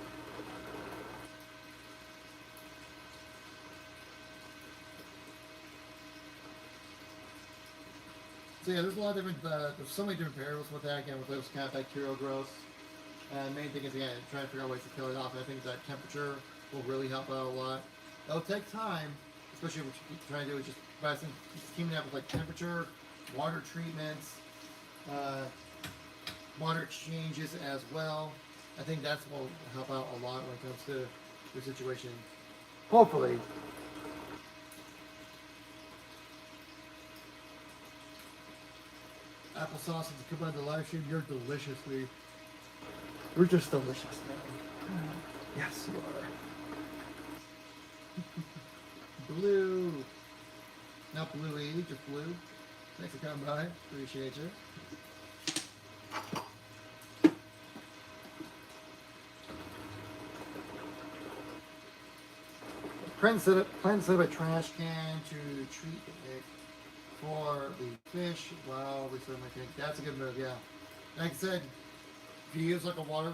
So yeah, there's a lot of different, there's so many different variables with that, again, with those kind of bacterial growths. And the main thing is, again, trying to figure out ways to kill it off. And I think that temperature will really help out a lot. It'll take time, especially what you're trying to do is just teaming up with like temperature, water treatments, water exchanges as well. I think that's what will help out a lot when it comes to your situation. Hopefully. Applesauce is come on the live stream. You're deliciously. You're just delicious, man. Yes, you are. Blue. Not bluey, just blue. Thanks for coming by. Appreciate you. Plan to set up a trash can to treat it for the fish while we serve my tank. That's a good move, yeah. Like I said, if you use like a water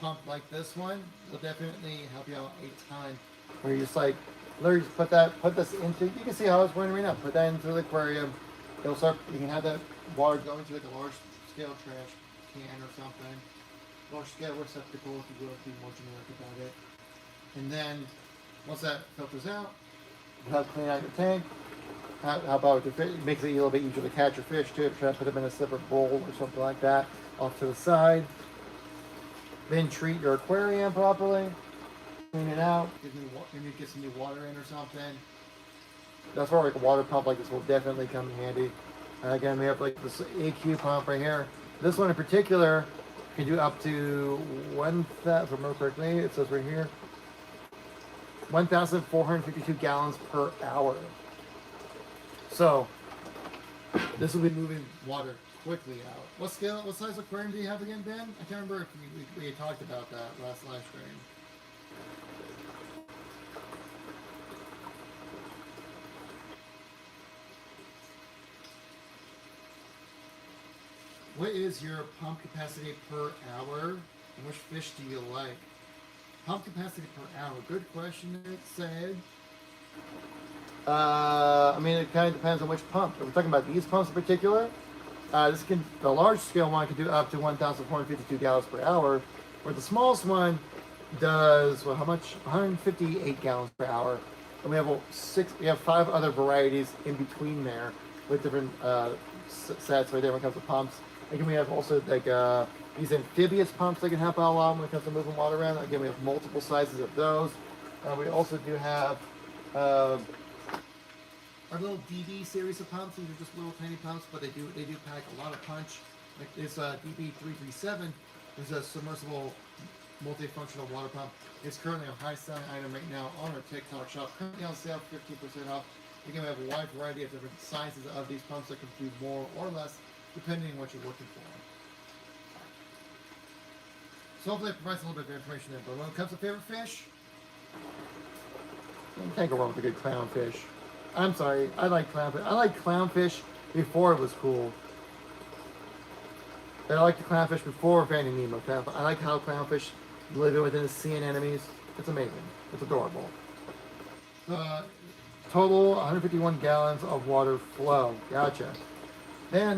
pump like this one, it'll definitely help you out a ton. Where you just like literally just put this into, you can see how it's running right now. Put that into the aquarium. It'll start, you can have that water go into like a large scale trash can or something. Large scale receptacle if you will, be more generic about it. And then once that filters out, you have to clean out your tank. How about your fish? It makes it a little bit easier to catch your fish too. Try to put them in a separate bowl or something like that off to the side. Then treat your aquarium properly. Clean it out. Maybe get some new water in or something. That's where like a water pump like this will definitely come in handy. Again, we have like this AQ pump right here. This one in particular can do up to 1,000, if I remember correctly, it says right here, 1,452 gallons per hour. So this will be moving water quickly out. What size aquarium do you have again, Ben? I can't remember if we had talked about that last live stream. What is your pump capacity per hour? And which fish do you like? Pump capacity per hour. Good question, it said. I mean, it kind of depends on which pump. If we're talking about these pumps in particular, the large scale one can do up to 1,452 gallons per hour, where the smallest one does, well, how much? 158 gallons per hour. And we have 5 other varieties in between there with different sets right there when it comes to pumps. Again, we have also like these amphibious pumps that can help out a lot when it comes to moving water around. Again, we have multiple sizes of those. We also do have our little DB series of pumps. These are just little tiny pumps, but they do pack a lot of punch. Like this DB337 is a submersible multifunctional water pump. It's currently a high selling item right now on our TikTok shop. Currently on sale, 15% off. Again, we have a wide variety of different sizes of these pumps that can do more or less depending on what you're looking for. So hopefully it provides a little bit of information there. But when it comes to favorite fish, you can't go wrong with a good clownfish. I'm sorry, I like clownfish. I like clownfish before it was cool. But I like the clownfish before Finding Nemo. I like how clownfish live within the sea anemones. It's amazing. It's adorable. Total 151 gallons of water flow. Gotcha. Then,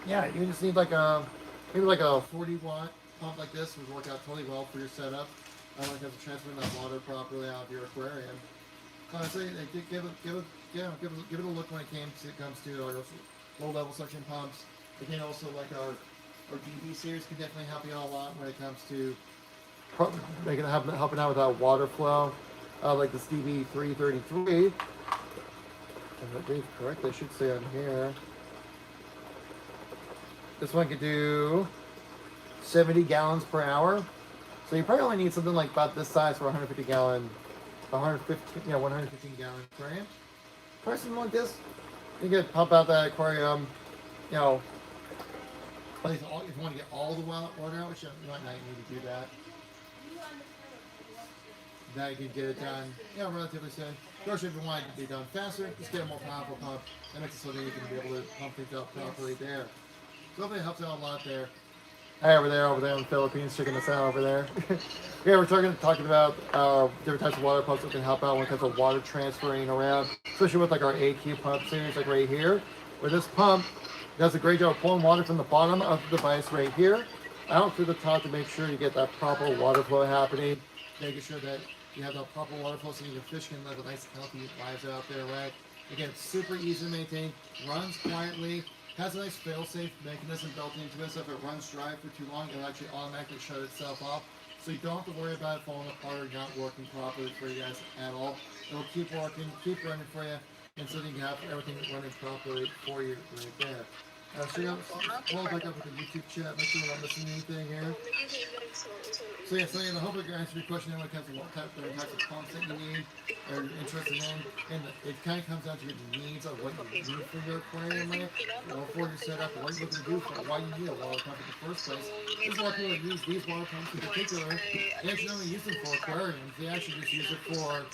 yeah, you just need like maybe like a 40-watt pump like this would work out totally well for your setup. I like to transfer that water properly out of your aquarium. So I say give it a look when it comes to our low-level suction pumps. Again, also like our DB series can definitely help you out a lot when it comes to helping out with that water flow. Like this DB333. If I read correctly, I should say on here. This one could do 70 gallons per hour. So you probably only need something like about this size for 115 gallon aquarium. Probably something like this. You can pump out that aquarium, you know, at least if you want to get all the water out, which you might not need to do that. Now you can get it done, relatively soon. Of course, if you want it to be done faster, just get a more powerful pump. That makes it so that you can be able to pump things up properly there. So hopefully it helps out a lot there. Hey, over there in the Philippines, checking us out over there. Yeah, we're talking about different types of water pumps that can help out when it comes to water transferring around, especially with like our AQ pump series, like right here. where this pump does a great job of pulling water from the bottom of the device right here out through the top to make sure you get that proper water flow happening, making sure that you have that proper water flow so your fish can live a nice healthy lives out there, right? Again, super easy to maintain, runs quietly, has a nice fail-safe mechanism built into it, so if it runs dry for too long, it'll actually automatically shut itself off. So you don't have to worry about it falling apart or not working properly for you guys at all. It'll keep working, keep running for you, and so you can have everything running properly for you right there. So you pull back up with the YouTube chat, make sure we're not missing anything here. So I hope I can answer your question when it comes to what types of pumps that you need or you're interested in. And it kind of comes down to your needs of what you need for your aquarium, right? Or for your setup, what you're looking to do for why you need a water pump in the first place. There's a lot of people that use these water pumps in particular. They actually don't use them for aquariums. They actually just use it for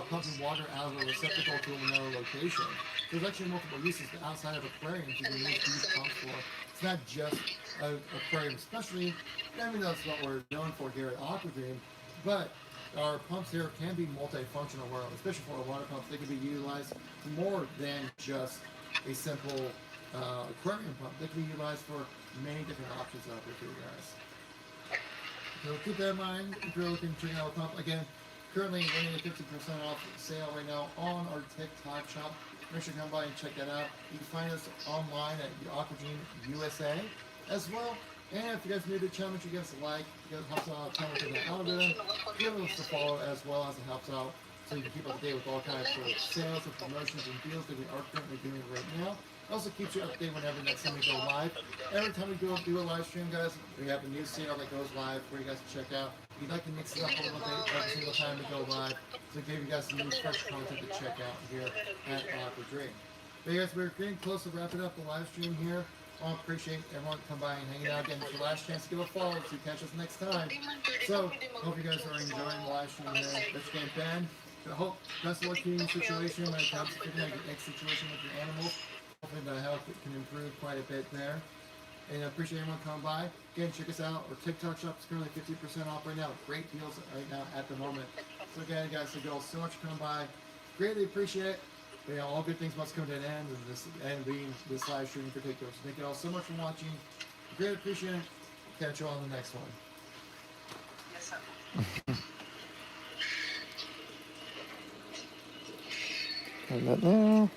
pumping water out of a receptacle to another location. There's actually multiple uses outside of aquariums you can use these pumps for. It's not just an aquarium, especially, I mean, that's what we're known for here at Aquadream, but our pumps here can be multifunctional, where, especially for our water pumps, they can be utilized more than just a simple aquarium pump. They can be utilized for many different options out there for you guys. So keep that in mind if you're looking to check out a pump. Again, currently running a 50% off sale right now on our TikTok shop. Make sure to come by and check that out. You can find us online at Aquadream USA as well. And if you guys are new to the channel, make sure you give us a like. It helps out the algorithm. Give us a follow as well as it helps out so you can keep up to date with all kinds of sales and promotions and deals that we are currently doing right now. It also keeps you up to date whenever next time we go live. Every time we do a live stream, guys, we have a new sale that goes live for you guys to check out. We'd like to mix it up a little bit every single time we go live to give you guys some new fresh content to check out here at Aquadream. But guys, we're getting close to wrapping up the live stream here. I appreciate everyone come by and hanging out again. It's your last chance to give a follow to catch us next time. So, hope you guys are enjoying the live stream here. Let's get Ben. I hope best of luck in your situation when it comes to figuring out your egg situation with your animals. Hopefully the health can improve quite a bit there. And I appreciate everyone coming by. Again, check us out. Our TikTok shop is currently 50% off right now. Great deals right now at the moment. So again, guys, thank you all so much for coming by. Greatly appreciate it. But, all good things must come to an end, and this end being this live stream in particular. So thank you all so much for watching. Greatly appreciate it. Catch you all on the next one. Yes, sir. Turn that now.